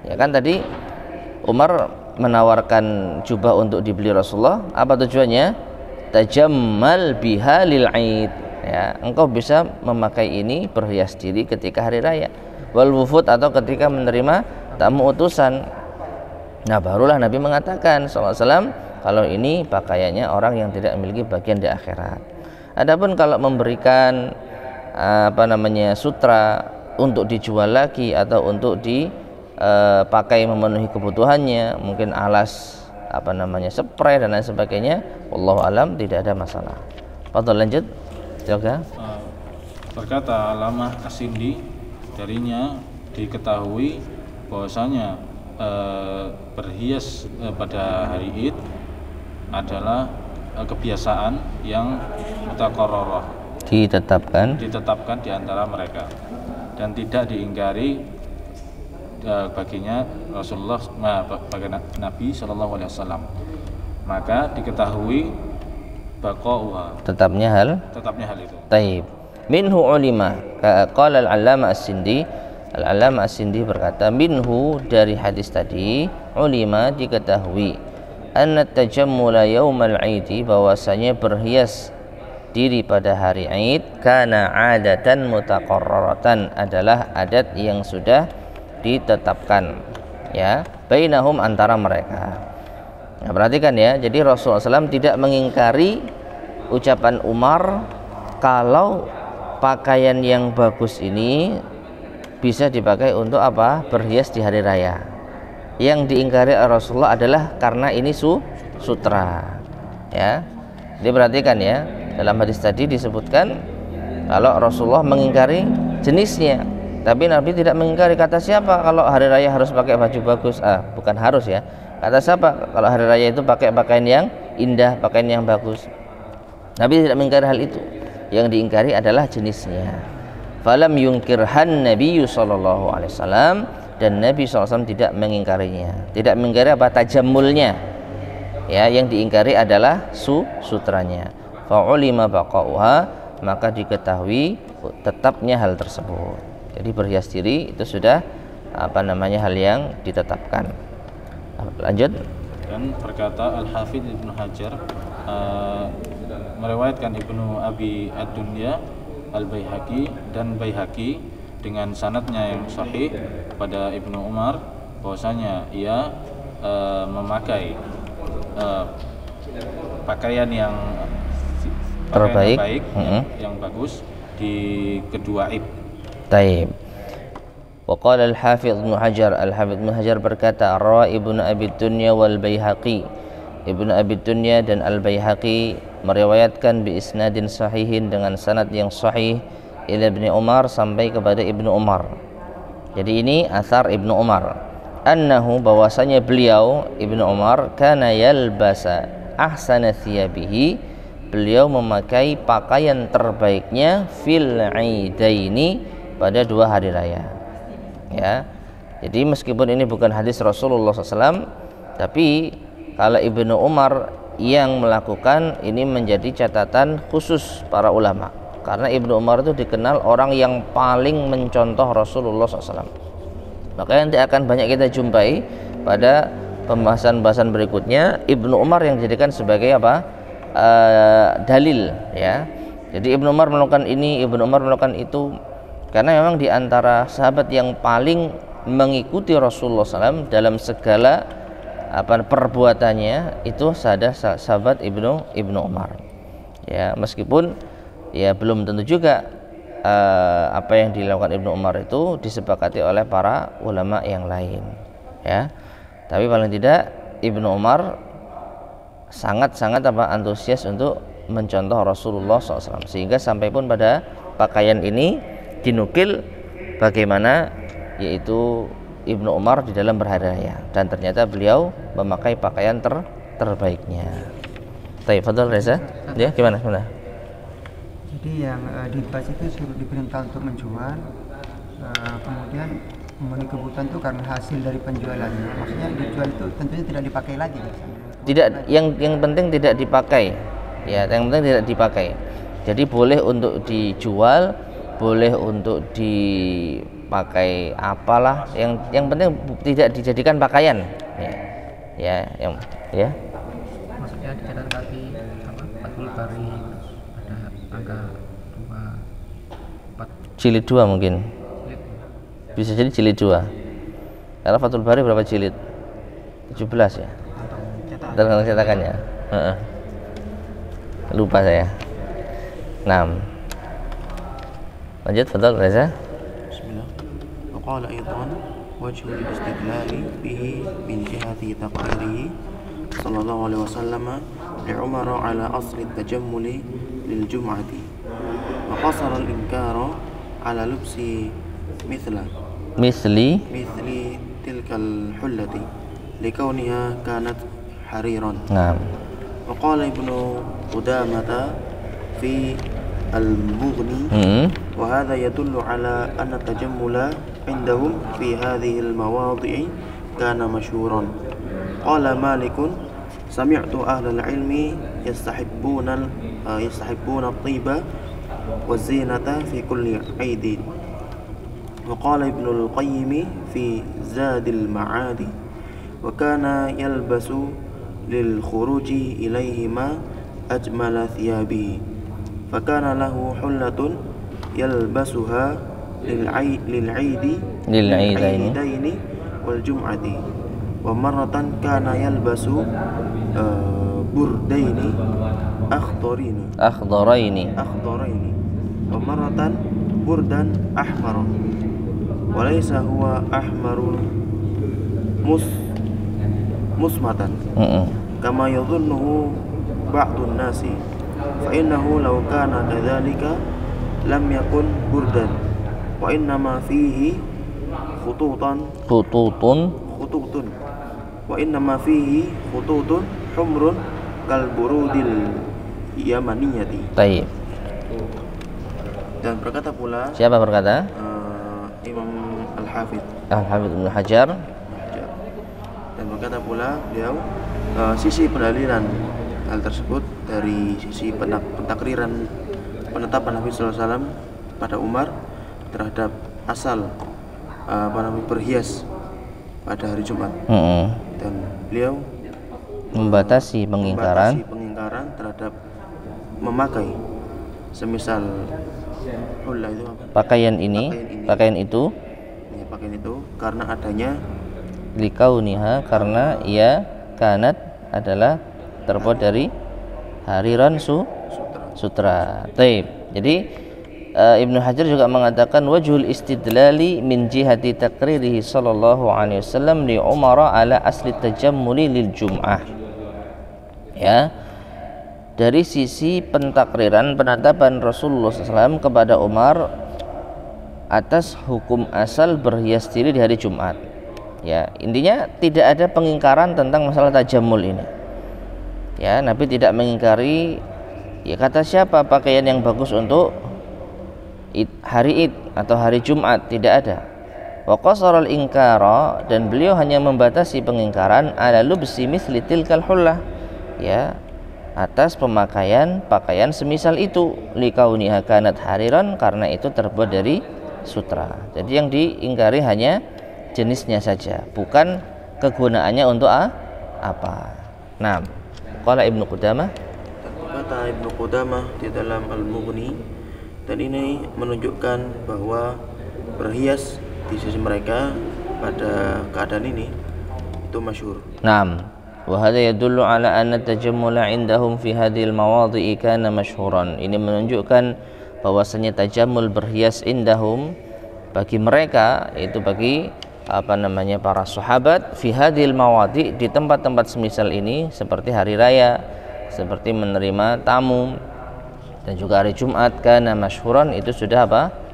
Ya kan tadi Umar menawarkan jubah untuk dibeli Rasulullah, apa tujuannya? Tajammal biha lil aid. Ya, engkau bisa memakai ini berhias diri ketika hari raya. Wal wufud, atau ketika menerima tamu utusan. Nah, barulah Nabi mengatakan SAW, kalau ini pakaiannya orang yang tidak memiliki bagian di akhirat. Adapun kalau memberikan sutra untuk dijual lagi atau untuk dipakai memenuhi kebutuhannya, mungkin alas spray dan lain sebagainya, wallahu alam, tidak ada masalah. Fadhal, lanjut. Jaga. Berkata Allamah As-Sindi, darinya diketahui bahwasanya berhias pada hari Id adalah kebiasaan yang mutaqarrarah, ditetapkan di antara mereka, dan tidak diingkari baginya Rasulullah, bagi Nabi Shallallahu Alaihi Wasallam. Maka diketahui baqauha, tetapnya hal itu. Taib. Minhu ulima, qala al-Allamah As-Sindi, Al-Allamah As-Sindi berkata, minhu, dari hadis tadi, ulima, diketahui, anna tajammula yaumal aidi, bahwasanya berhias diri pada hari Aid, kana adatan mutaqarraratan, adalah adat yang sudah ditetapkan ya, bainahum, antara mereka. Nah, perhatikan ya, jadi Rasulullah SAW tidak mengingkari ucapan Umar kalau pakaian yang bagus ini bisa dipakai untuk apa? Berhias di hari raya. Yang diingkari Rasulullah adalah karena ini sutra. Ya. Diperhatikan ya, dalam hadis tadi disebutkan kalau Rasulullah mengingkari jenisnya, tapi Nabi tidak mengingkari. Kata siapa kalau hari raya harus pakai baju bagus? Bukan harus ya. Kata siapa kalau hari raya itu pakai pakaian yang indah, pakaian yang bagus? Nabi tidak mengingkari hal itu. Yang diingkari adalah jenisnya. Falam yunkirhan Nabi sallallahu alaihi wasallam, dan Nabi SAW tidak mengingkarinya. Tidak mengingkari apa? Tajammulnya. Ya, yang diingkari adalah sutranya. Fa'ulima baqauha, maka diketahui tetapnya hal tersebut. Jadi berhias diri itu sudah hal yang ditetapkan. Lanjut. Dan berkata Al-Hafidz Ibnu Hajar, meriwayatkan Ibnu Abi Ad-Dunya, Al-Baihaqi dan Baihaqi dengan sanadnya yang sahih pada Ibnu Umar, bahwasanya ia memakai pakaian yang terbaik, yang bagus di kedua Id. Taib. Wa qala Al-Hafidz Ibnu Hajar, Al-Hafidz Ibnu Hajar berkata, rawa Ibnu Abi Dunya wal Baihaqi, Ibnu Abi Dunya dan Al-Baihaqi meriwayatkan bi isnadin sahihin, dengan sanad yang sahih, ila Ibnu Umar, sampai kepada Ibnu Umar. Jadi ini asar Ibnu Umar, annahu, bahwasanya beliau Ibnu Umar, kana yalbasa ahsana thiyabihi, beliau memakai pakaian terbaiknya fil aidaini, pada dua hari raya. Ya. Jadi meskipun ini bukan hadis Rasulullah SAW, tapi kalau Ibnu Umar yang melakukan ini menjadi catatan khusus para ulama, karena Ibnu Umar itu dikenal orang yang paling mencontoh Rasulullah SAW. Maka nanti akan banyak kita jumpai pada pembahasan-pembahasan berikutnya Ibnu Umar yang dijadikan sebagai dalil ya. Jadi Ibnu Umar melakukan ini, Ibnu Umar melakukan itu, karena memang diantara sahabat yang paling mengikuti Rasulullah SAW dalam segala perbuatannya itu sahabat Ibnu Umar. Ya, meskipun ya belum tentu juga apa yang dilakukan Ibnu Umar itu disepakati oleh para ulama yang lain. Ya, tapi paling tidak Ibnu Umar sangat-sangat antusias untuk mencontoh Rasulullah SAW, sehingga sampai pun pada pakaian ini dinukil bagaimana yaitu Ibnu Umar di dalam berhari raya, dan ternyata beliau memakai pakaian terbaiknya. Baik, Fadhil Reza, ya gimana? Jadi yang dibahas itu suruh diperintah untuk menjual, kemudian memenuhi kebutuhan itu karena hasil dari penjualannya. Maksudnya dijual itu tentunya tidak dipakai lagi. Tidak, yang penting tidak dipakai. Ya, yang penting tidak dipakai. Jadi boleh untuk dijual, boleh untuk dipakai apalah, yang penting tidak dijadikan pakaian. Ya. Maksudnya di catatan kaki Fathul Bari ada angka 2 4 jilid 2 mungkin. Bisa jadi jilid 2. Karena Fathul Bari berapa jilid? 17 ya. Tergantung cetakannya. Lupa saya. 6. Lanjut, Fadhil Reza. Bismillah. Waqala aidan wajhul istidlali bihi min jihati taqririhi sallallahu alaihi wasallam li Umar ala asli at-tajammuli lil jum'ati wa qasara al-inkara ala lubsi misli tilka al-hullati likauniha kanat hariran. Naam. Wa qala Ibnu Qudamah fi al-Mughni wa hadha yadullu ala anna tajammula indahum fi hadhihi al-mawadhi'i kana mashhuran. Qala Malikun sami'tu ahlal ilmi yastahibbuna at-tiba wa zinata fi kulli 'aidin. Wa qala Ibnu al-Qayyim fi Zadil Ma'adi wa kana yalbasu lil khuruji ilayhima ajmala thiyabihi fakana lahu hullatun yalbasuha lil'aidaini wal jum'ati wa marratan kana yalbasu burdaini akhdaraini wa marratan burdan ahmara wa laysa huwa ahmaru musmatan kama yadhunnuhu ba'dun nasi fa innahu law kana kadzalika lam yakun burdan wa innama fihi khututun wa innama fihi khututun humrun kal burudil yamaniyati. Baik. Dan berkata pula, siapa berkata? Imam Al-Hafidz Ibnu Hajar. Dan berkata pula beliau, sisi pendalilan hal tersebut dari sisi pentakriran penetapan Nabi sallallahu alaihi wasallam pada Umar terhadap asal berhias pada hari Jumat. Dan beliau membatasi pengingkaran terhadap memakai semisal hulla itu apa? Pakaian itu karena adanya likauniha, karena ia kanat adalah terbuat dari hariran sutra. Taib. Jadi Ibnu Hajar juga mengatakan wajhul istidlali min jihati taqririhi sallallahu alaihi wasallam li Umar ala asli tajammuli lil jum'ah. Ya. Dari sisi pentakriran penetapan Rasulullah SAW kepada Umar atas hukum asal berhias diri di hari Jumat. Ya, intinya tidak ada pengingkaran tentang masalah tajammul ini. Ya, Nabi tidak mengingkari, ya kata siapa pakaian yang bagus untuk hari Id atau hari Jumat, tidak ada. Wa qasaral inkara, dan beliau hanya membatasi pengingkaran ala lubsi misli tilkal hullah, ya, atas pemakaian pakaian semisal itu, likauniha kanat hariran, karena itu terbuat dari sutra. Jadi yang diingkari hanya jenisnya saja, bukan kegunaannya untuk apa. Nah, qala Ibnu Qudamah, kata Ibnu Qudamah di dalam Al-Mughni, dan ini menunjukkan bahwa berhias di sisi mereka pada keadaan ini itu masyhur. Naam. Wa hadha yadullu ala anna tajammula indahum fi hadhil mawadhi'i kana masyhuran. Ini menunjukkan bahwasanya tajammul berhias indahum bagi mereka, itu bagi para sahabat, fi hadhil mawadhi', di tempat-tempat semisal ini, seperti hari raya, seperti menerima tamu, dan juga hari Jumat, kana masyhuran, itu sudah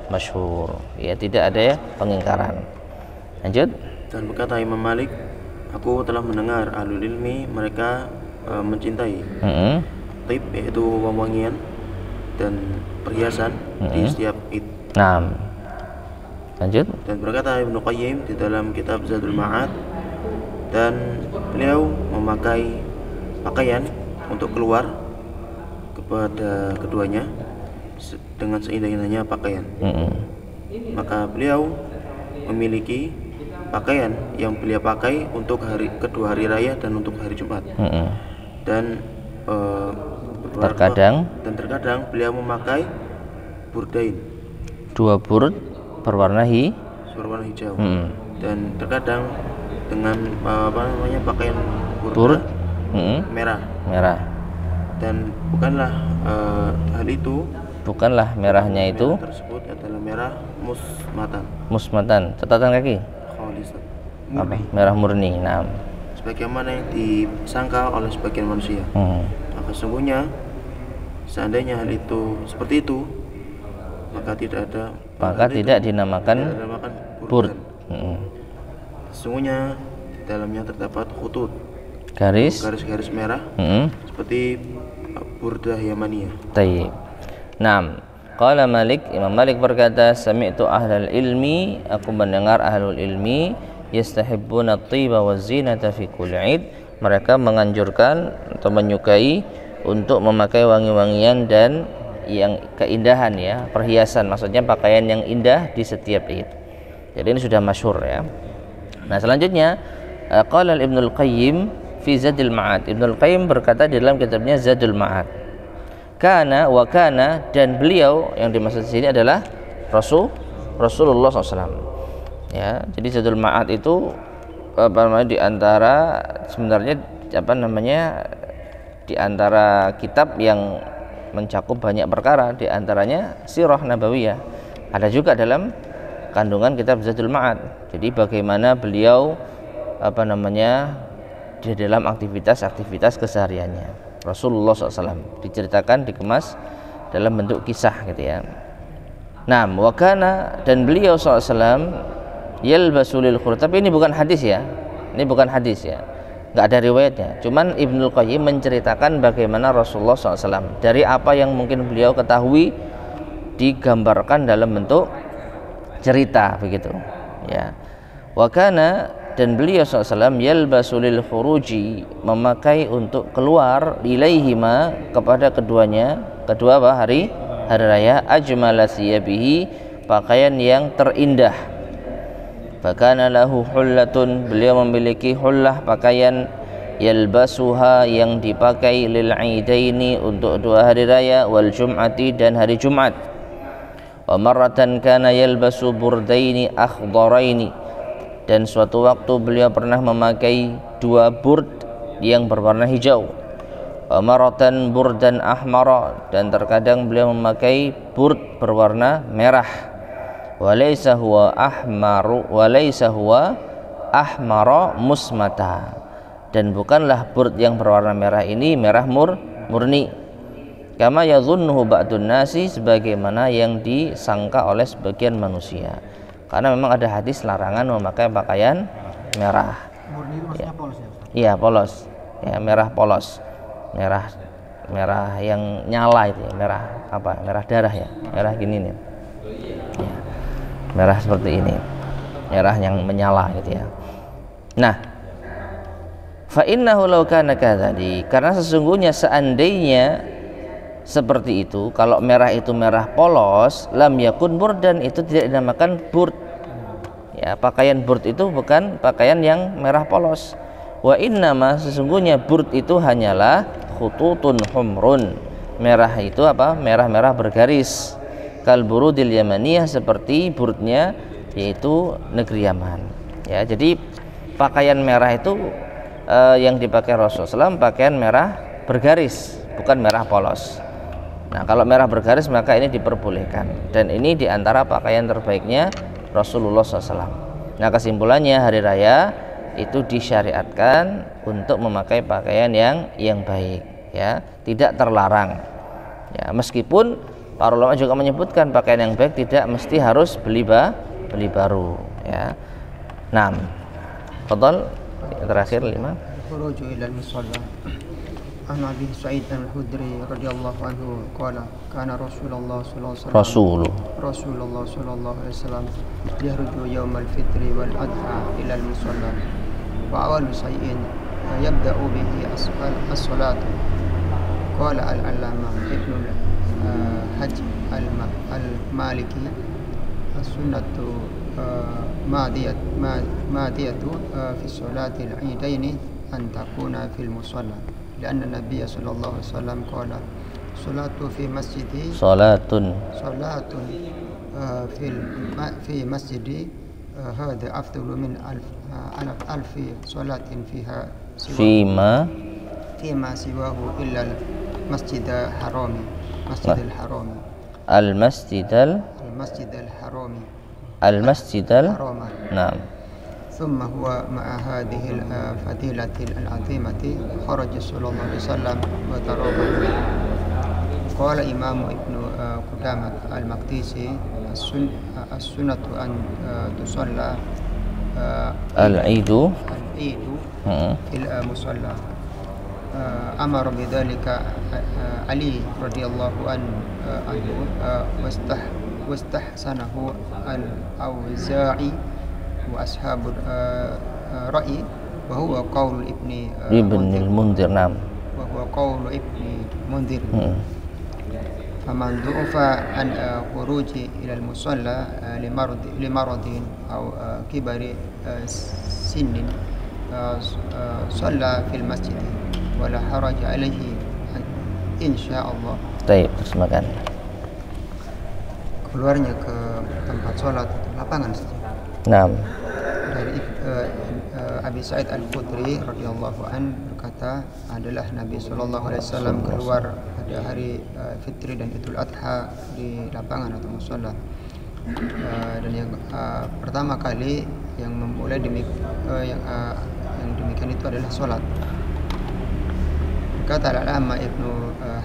masyhur. Ya, tidak ada pengingkaran. Lanjut. Dan berkata Imam Malik, aku telah mendengar ahlul ilmi mereka mencintai tib, yaitu wangian dan perhiasan di setiap id. Naam. Lanjut. Dan berkata Ibnu Qayyim di dalam kitab Zadul Ma'ad, dan beliau memakai pakaian untuk keluar kepada keduanya dengan seindah-indahnya pakaian. Maka beliau memiliki pakaian yang beliau pakai untuk kedua hari raya dan untuk hari Jumat. Dan terkadang beliau memakai burdain, 2 burd berwarna hijau. Dan terkadang dengan pakaian burda merah. Dan bukanlah merahnya itu tersebut adalah merah musmatan, catatan kaki, merah murni. Nah, sebagaimana yang disangka oleh sebagian manusia. Maka sesungguhnya seandainya hal itu seperti itu, maka tidak dinamakan burd. Sesungguhnya di dalamnya terdapat khutut, garis-garis merah, seperti burdah yamaniyah. Tayyib. Naam. Qala Malik, Imam Malik berkata, sami'tu ahlal ilmi, aku mendengar ahlul ilmi, yastahibbuna at-tiba wa zinata fi kulli 'id, mereka menganjurkan atau menyukai untuk memakai wangi-wangian dan yang keindahan, ya, perhiasan, maksudnya pakaian yang indah di setiap Id. Jadi ini sudah masyhur, ya. Nah, selanjutnya qala Ibnu Qayyim fi Zadul Ma'ad. Ibnu Qayyim berkata di dalam kitabnya Zadul Ma'ad, kana, dan beliau yang dimaksud di sini adalah Rasulullah SAW. Ya, jadi Zadul Ma'ad itu di antara di antara kitab yang mencakup banyak perkara, di antaranya Sirah Nabawiyah. Ada juga dalam kandungan kitab Zadul Ma'ad. Jadi bagaimana beliau di dalam aktivitas kesehariannya. Rasulullah SAW diceritakan, dikemas dalam bentuk kisah, gitu ya. Nah, wakana, dan beliau SAW yalbasu lil khurut. Tapi ini bukan hadis, ya. Ini bukan hadis, ya. Nggak ada riwayatnya. Cuman Ibnu Qayyim menceritakan bagaimana Rasulullah SAW dari apa yang mungkin beliau ketahui, digambarkan dalam bentuk cerita, begitu, ya. Wakana, dan beliau SAW yalbasu lil khuruji, memakai untuk keluar, ilaihima, kepada keduanya, hari raya, ajmala siyabihi, pakaian yang terindah. Fakana lahu hullatun, beliau memiliki hullah, pakaian, yalbasuha, yang dipakai, lil aidaini, untuk 2 hari raya, wal jum'ati, dan hari Jumat. Wa marratan kana yalbasu burdaini akhdaraini, dan suatu waktu beliau pernah memakai 2 burd yang berwarna hijau. Maratan burdan ahmara, dan terkadang beliau memakai burd berwarna merah. Walaysa huwa ahmara musmata, dan bukanlah burd yang berwarna merah ini merah murni. Kama yadhunnuhu ba'dun nasi, sebagaimana yang disangka oleh sebagian manusia. Karena memang ada hadis larangan memakai pakaian merah. Murni itu maksudnya polos, ya? Iya, polos. Ya, merah polos. Merah yang nyala itu, ya. Merah darah, ya. Merah gini nih. Ya. Merah seperti ini. Merah yang menyala, gitu, ya. Nah, fa innahu law kana kadzalik, karena sesungguhnya seandainya seperti itu, kalau merah itu merah polos, lam yakun burdan, itu tidak dinamakan burd. Ya, pakaian burd itu bukan pakaian yang merah polos. Wa innama, sesungguhnya burd itu hanyalah khututun humrun. Merah itu apa? Merah-merah bergaris. Kal burudil yamaniyah, seperti burdnya yaitu negeri Yaman. Ya, jadi pakaian merah itu yang dipakai Rasulullah SAW pakaian merah bergaris, bukan merah polos. Nah, kalau merah bergaris maka ini diperbolehkan, dan ini diantara pakaian terbaiknya Rasulullah SAW. Nah, kesimpulannya hari raya itu disyariatkan untuk memakai pakaian yang baik, ya, tidak terlarang. Ya, meskipun para ulama juga menyebutkan pakaian yang baik tidak mesti harus beli baru, ya. 6. Fadhal, terakhir 5. Khuruju ila al-musalla. An Abi Sa'id al-Khudri radhiyallahu anhu qala kana Rasulullah sallallahu alaihi wasallam yahruju yawm al-fitri wal adha ila al-musalla. Wa awwalu shay'in yabda'u bihi as-salat. Qala al-allama Ibnu Hajj al-Maliki as-sunnatu madiyatu fi salati al-eidaini an takuna fil musalla. لأن النبي صلى الله عليه وسلم قال صلاة في مسجدي صلاة في مسجدي هذا أفضل من ألف صلاة فيها فيما سواه إلا المسجد الحرام المسجد الحرام نعم. ثم هو مع هذه الفضيلة العظيمة خرج صلى الله عليه وسلم وتراه. قال إمام ابن قدامة المقدسي السنة أن تصلى العيد في المصلى. أمر بذلك علي رضي الله عنه واستحسنه الأوزاعي وأصحاب الرأي وهو قول ابن المنذر. نعم. وهو قول ابن منذر. فمن ضعف عن خروج إلى المصلى لمرض أو كبر سن صلى في المسجد ولا حرج عليه إن شاء الله. Baik, terus makan. Keluarnya ke tempat sholat lapangan. Nah. Dari Abi Sa'id al-Khudri radhiyallahu an berkata, adalah Nabi sallallahu alaihi wasallam keluar pada hari Fitri dan Idul Adha di lapangan atau musalla. Dan yang pertama kali yang memulai yang demikian itu adalah sholat. Kata al-Allama Ibnu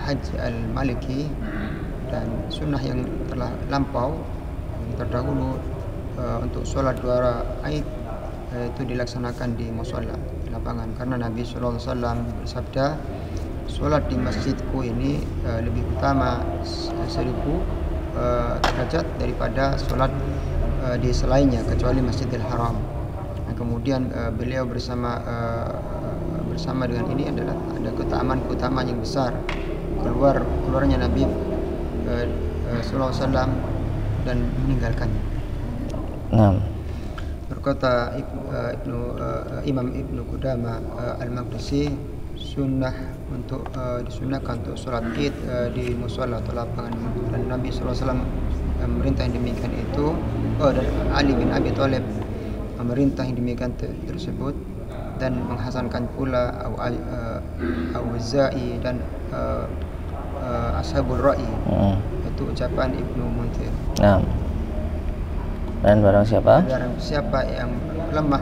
Hajj al-Maliki, dan sunnah yang telah lampau yang terdahulu untuk sholat dua Aid itu dilaksanakan di musalla, di lapangan, karena Nabi sallallahu alaihi wasallam bersabda, sholat di masjidku ini lebih utama 1000 derajat daripada sholat di selainnya kecuali Masjidil Haram. Nah, kemudian beliau bersama dengan ini adalah ada keutamaan yang besar keluarnya Nabi sallallahu alaihi wasallam dan meninggalkannya. Nah. Berkata Imam Ibnu Qudamah al-Maqdisi, disunahkan untuk sholat Id di musalla atau lapangan, dan Nabi sallallahu alaihi wasallam memerintah yang demikian itu, dan Ali bin Abi Thalib memerintah yang demikian tersebut, dan menghasankan pula Auza'i dan Ashabul Ra'i, itu ucapan Ibnu Munzir. Nah. Dan barang siapa yang lemah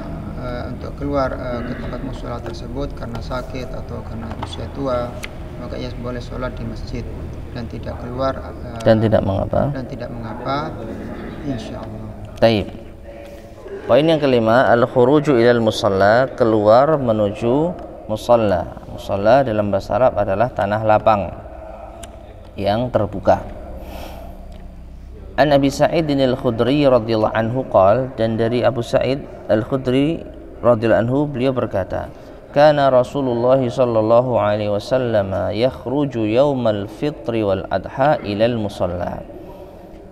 untuk keluar ke tempat mushola tersebut karena sakit atau karena usia tua, maka ia boleh sholat di masjid dan tidak keluar dan tidak mengapa insyaallah. Baik. Poin yang kelima, al-khuruju ilal musalla, keluar menuju musalla. Musalla dalam bahasa Arab adalah tanah lapang yang terbuka. An Abi Sa'id al-Khudri radhiyallahu anhu qala, dan dari Abu Sa'id al-Khudri radhiyallahu anhu beliau berkata, kana Rasulullah sallallahu alaihi wasallam yakhruju yaumal fitri wal adha ilal musalla.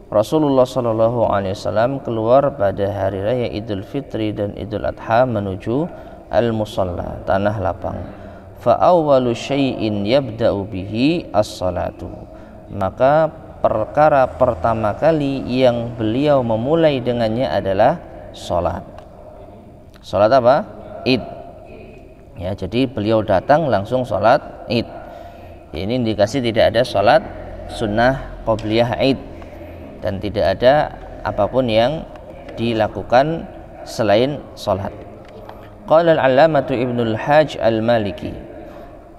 Rasulullah sallallahu alaihi wasallam keluar pada hari raya Idul Fitri dan Idul Adha menuju al-musalla, tanah lapang. Fa awwalu syai'in yabda'u bihi as-salatu. Maka perkara pertama kali yang beliau memulai dengannya adalah sholat. Sholat apa? Id. Ya, jadi beliau datang langsung sholat Id. Ini indikasi tidak ada sholat sunnah qobliyah Id dan tidak ada apapun yang dilakukan selain sholat. Qala al-allamatu Ibnul Hajj al-Maliki.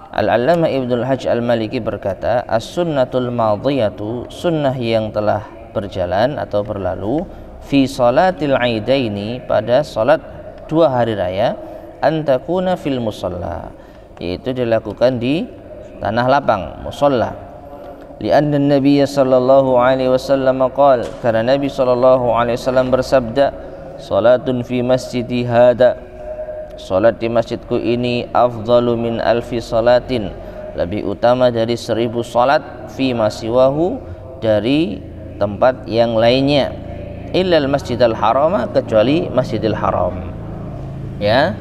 Al-allamah Ibnul Hajj al-Maliki berkata, as-sunnatul madhiyatu, sunnah yang telah berjalan atau berlalu, fi salatil aidaini, pada salat dua hari raya, antakuna fil musalla, yaitu dilakukan di tanah lapang, musalla. Lianna Nabi sallallahu alaihi wasallam qala, karena Nabi sallallahu alaihi wasallam bersabda, salatun fi masjidi hada, salat di masjidku ini, afdalu min alfi salatin, lebih utama dari 1000 salat, fi masiwahu, dari tempat yang lainnya, illal masjidal harama, kecuali masjidil haram. Ya,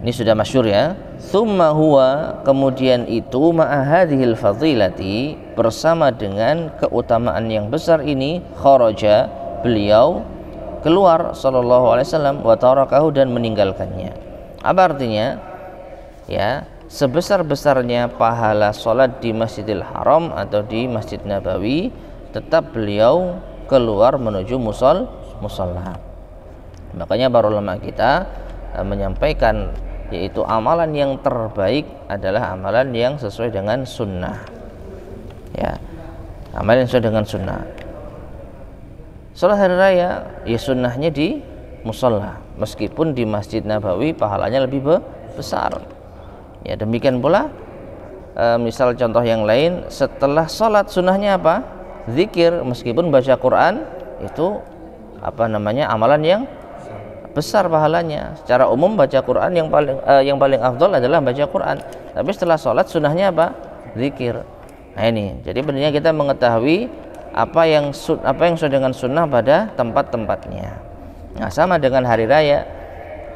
ini sudah masyhur ya. Tsumma huwa, kemudian itu, ma'a hadhil fadilati, bersama dengan keutamaan yang besar ini, kharaja, beliau keluar sallallahu alaihi wasallam, wa tarakahu, dan meninggalkannya. Apa artinya? Ya, sebesar-besarnya pahala salat di Masjidil Haram atau di Masjid Nabawi, tetap beliau keluar menuju musalla. Makanya para ulama kita menyampaikan, yaitu amalan yang terbaik adalah amalan yang sesuai dengan sunnah. Ya, amalan yang sesuai dengan sunnah. Salat hari raya, ya sunnahnya di musalla, meskipun di Masjid Nabawi pahalanya lebih besar. Ya, demikian pula misal contoh yang lain, setelah salat sunnahnya apa? Zikir, meskipun baca Quran itu amalan yang besar pahalanya. Secara umum baca Quran yang paling afdal adalah baca Quran. Tapi setelah sholat sunnahnya apa? Zikir. Nah ini, jadi pentingnya kita mengetahui apa yang sesuai dengan sunnah pada tempat-tempatnya. Nah, sama dengan hari raya.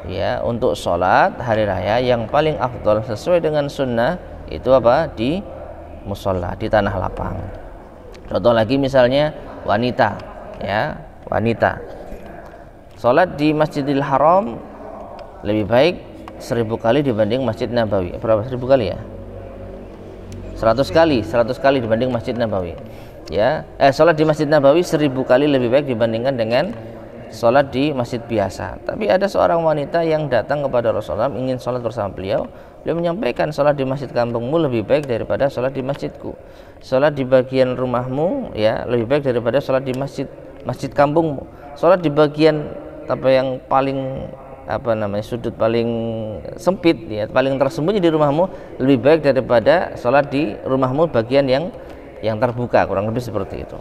Ya, untuk sholat hari raya yang paling afdal sesuai dengan sunnah itu apa? Di musholla, di tanah lapang. Contoh lagi misalnya wanita, ya, wanita. Salat di Masjidil Haram lebih baik 1000 kali dibanding Masjid Nabawi. Berapa 1000 kali ya? 100 kali dibanding Masjid Nabawi. Ya, salat di Masjid Nabawi 1000 kali lebih baik dibandingkan dengan salat di masjid biasa. Tapi ada seorang wanita yang datang kepada Rasulullah ingin salat bersama beliau. Beliau menyampaikan, salat di masjid kampungmu lebih baik daripada salat di masjidku. Salat di bagian rumahmu ya lebih baik daripada salat di masjid kampungmu. Salat di bagian yang paling sudut paling sempit ya, paling tersembunyi di rumahmu lebih baik daripada salat di rumahmu bagian yang terbuka, kurang lebih seperti itu.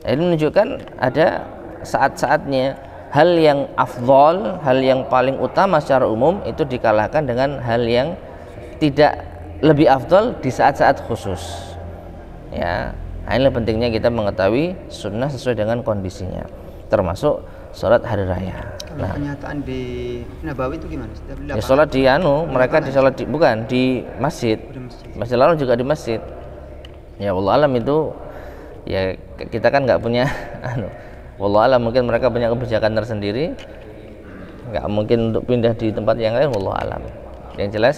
Ini menunjukkan ada saat-saatnya hal yang afdol, hal yang paling utama secara umum itu dikalahkan dengan hal yang tidak lebih afdol di saat-saat khusus. Ya, ini pentingnya kita mengetahui sunnah sesuai dengan kondisinya, termasuk sholat hari raya. Kalau kenyataan di Nabawi itu gimana? Ya, sholat di mereka di sholat bukan di masjid. Masjid lalu juga di masjid. Ya wallah alam itu ya kita kan nggak punya wallah alam, mungkin mereka punya kebijakan tersendiri, nggak mungkin untuk pindah di tempat yang lain, wallah alam. Yang jelas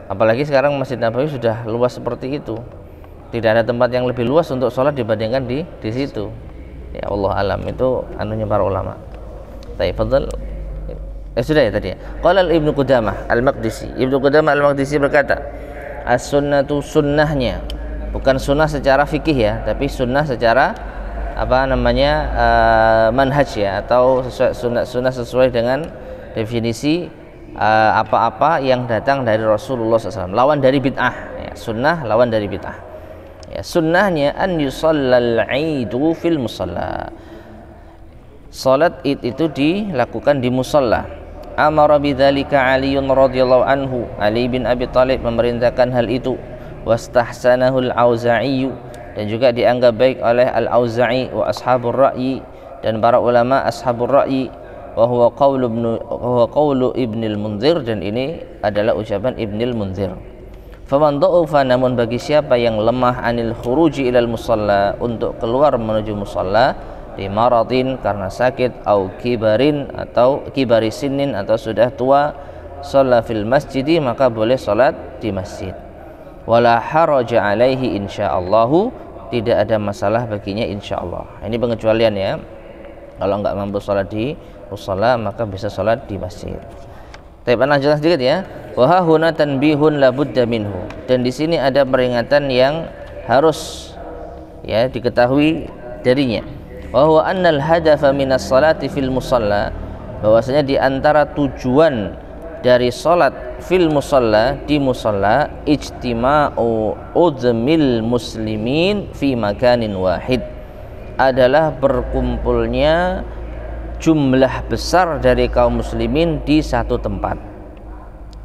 apalagi sekarang Masjid Nabawi sudah luas seperti itu, tidak ada tempat yang lebih luas untuk sholat dibandingkan di situ. Ya Allah alam, itu anunya para ulama. Baik, fadhal. Sudah ya tadi ya. Qala Ibnu Qudamah Al-Maqdisi. Ibnu Qudamah Al-Maqdisi berkata, as-sunnatu, sunnahnya, bukan sunnah secara fikih ya, tapi sunnah secara manhaj ya, atau sunnah sesuai dengan definisi apa-apa yang datang dari Rasulullah SAW, lawan dari bid'ah ya. Sunnah lawan dari bid'ah ya. Sunnahnya an yusallal aidu fil musalla, salat id itu dilakukan di musalla. Amara bidzalika Aliun radhiyallahu anhu, Ali bin Abi Thalib memerintahkan hal itu. Wastahsanahu al-Auza'i, dan juga dianggap baik oleh al-Auza'i wa ashabur ra'yi, dan para ulama ashabur ra'yi. Wa huwa qawlu Ibnil Munzir, dan ini adalah ucapan Ibnil Munzir. Faman dha'ufa, namun bagi siapa yang lemah, anil khuruji ilal musalla, untuk keluar menuju musalla, di maradin, karena sakit, au kibarin, atau kibari sinin, atau sudah tua, shalla fil masjidi, maka boleh salat di masjid. Wala haraja alaihi insyaallahu, tidak ada masalah baginya insyaallah. Ini pengecualian ya. Kalau enggak mampu salat di musalla maka bisa salat di masjid. Tapi lanjutkan sedikit ya. Wa huna tanbihun la budda minhu. Dan di sini ada peringatan yang harus ya diketahui darinya. Wa huwa annal hadafa minas salati fil musalla, bahwasanya di antara tujuan dari salat fil musalla, di musalla, ijtima'u udmil muslimin fi makanin wahid, adalah berkumpulnya jumlah besar dari kaum muslimin di satu tempat.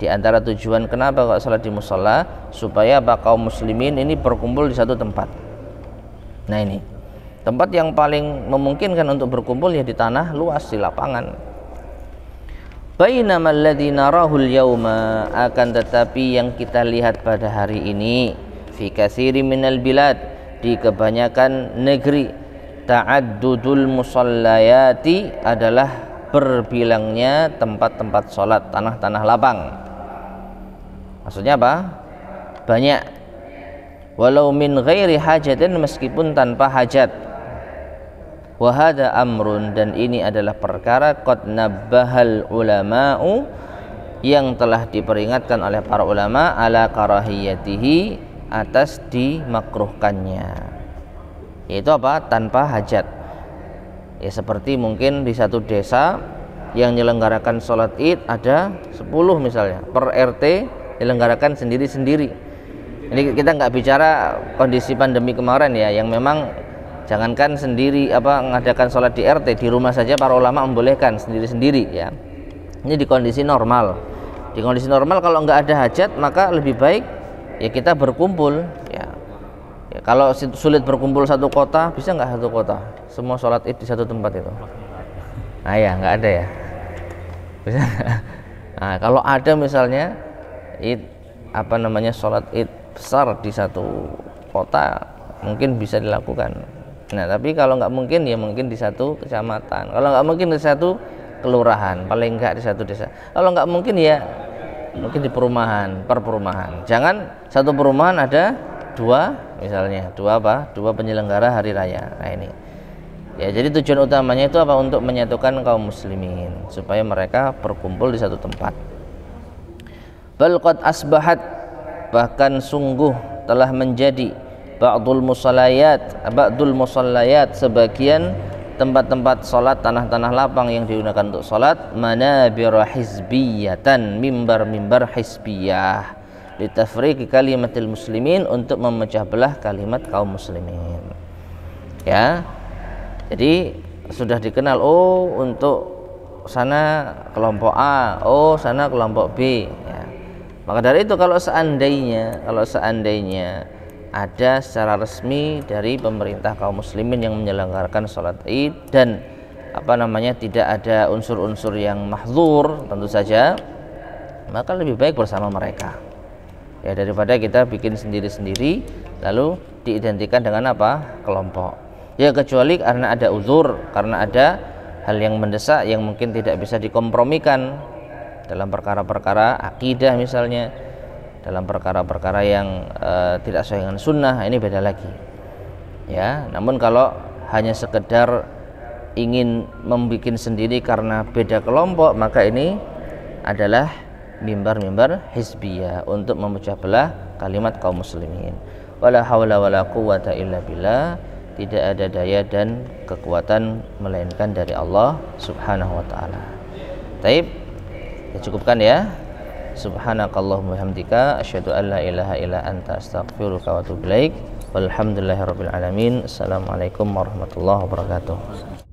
Di antara tujuan kenapa kok salat di musalla, supaya kaum muslimin ini berkumpul di satu tempat. Nah ini tempat yang paling memungkinkan untuk berkumpul ya di tanah luas, di lapangan. Bainamal ladzi narahul yauma, akan tetapi yang kita lihat pada hari ini, fi katsiri minal bilad, di kebanyakan negeri, ta'addudul musallayati, adalah berbilangnya tempat-tempat sholat, tanah-tanah lapang. Maksudnya apa? Banyak. Walau min ghairi hajatin, meskipun tanpa hajat. Wa hadza amrun, dan ini adalah perkara qad nabbahal ulama'u, yang telah diperingatkan oleh para ulama, ala karahiyatihi, atas dimakruhkannya. Yaitu apa? Tanpa hajat. Ya seperti mungkin di satu desa yang menyelenggarakan sholat id ada 10 misalnya, per RT dilenggarakan sendiri-sendiri. Ini kita nggak bicara kondisi pandemi kemarin ya, yang memang jangankan sendiri mengadakan sholat di RT, di rumah saja para ulama membolehkan sendiri-sendiri ya. Ini di kondisi normal. Di kondisi normal kalau nggak ada hajat, maka lebih baik ya kita berkumpul ya. Ya, kalau sulit berkumpul satu kota, bisa nggak satu kota semua sholat id di satu tempat itu? Nah ya nggak ada ya. Bisa. Nah, kalau ada misalnya id sholat id besar di satu kota, mungkin bisa dilakukan. Nah tapi kalau nggak mungkin ya mungkin di satu kecamatan. Kalau nggak mungkin di satu kelurahan, paling nggak di satu desa. Kalau nggak mungkin ya mungkin di perumahan, per perumahan. Jangan satu perumahan ada dua misalnya, dua penyelenggara hari raya. Nah ini ya, jadi tujuan utamanya itu apa? Untuk menyatukan kaum muslimin supaya mereka berkumpul di satu tempat. Bal qad asbahat, bahkan sungguh telah menjadi ba'dul musallayat, sebagian tempat-tempat salat, tanah-tanah lapang yang digunakan untuk salat, manabir hizbiyatan, mimbar-mimbar hizbiyah, litafriqi kalimatil muslimin, untuk memecah belah kalimat kaum muslimin. Ya. Jadi sudah dikenal, oh untuk sana kelompok A, oh sana kelompok B ya. Maka dari itu kalau seandainya ada secara resmi dari pemerintah kaum muslimin yang menyelenggarakan sholat id dan tidak ada unsur-unsur yang mahdzur, tentu saja maka lebih baik bersama mereka ya, daripada kita bikin sendiri-sendiri lalu diidentikan dengan kelompok ya, kecuali karena ada uzur, karena ada hal yang mendesak yang mungkin tidak bisa dikompromikan dalam perkara-perkara akidah misalnya, dalam perkara-perkara yang tidak sesuai dengan sunnah, ini beda lagi ya. Namun kalau hanya sekedar ingin membuat sendiri karena beda kelompok, maka ini adalah mimbar-mimbar hizbiyah untuk memecah belah kalimat kaum muslimin. Wala haula wala quwwata illa billah, tidak ada daya dan kekuatan melainkan dari Allah Subhanahu wa taala. Taib, kita cukupkan ya. Subhanakallahumma hamdika asyhadu an la ilaha illa anta astaghfiruka wa atubu ilaik. Walhamdulillahirabbil alamin. Assalamualaikum warahmatullahi wabarakatuh.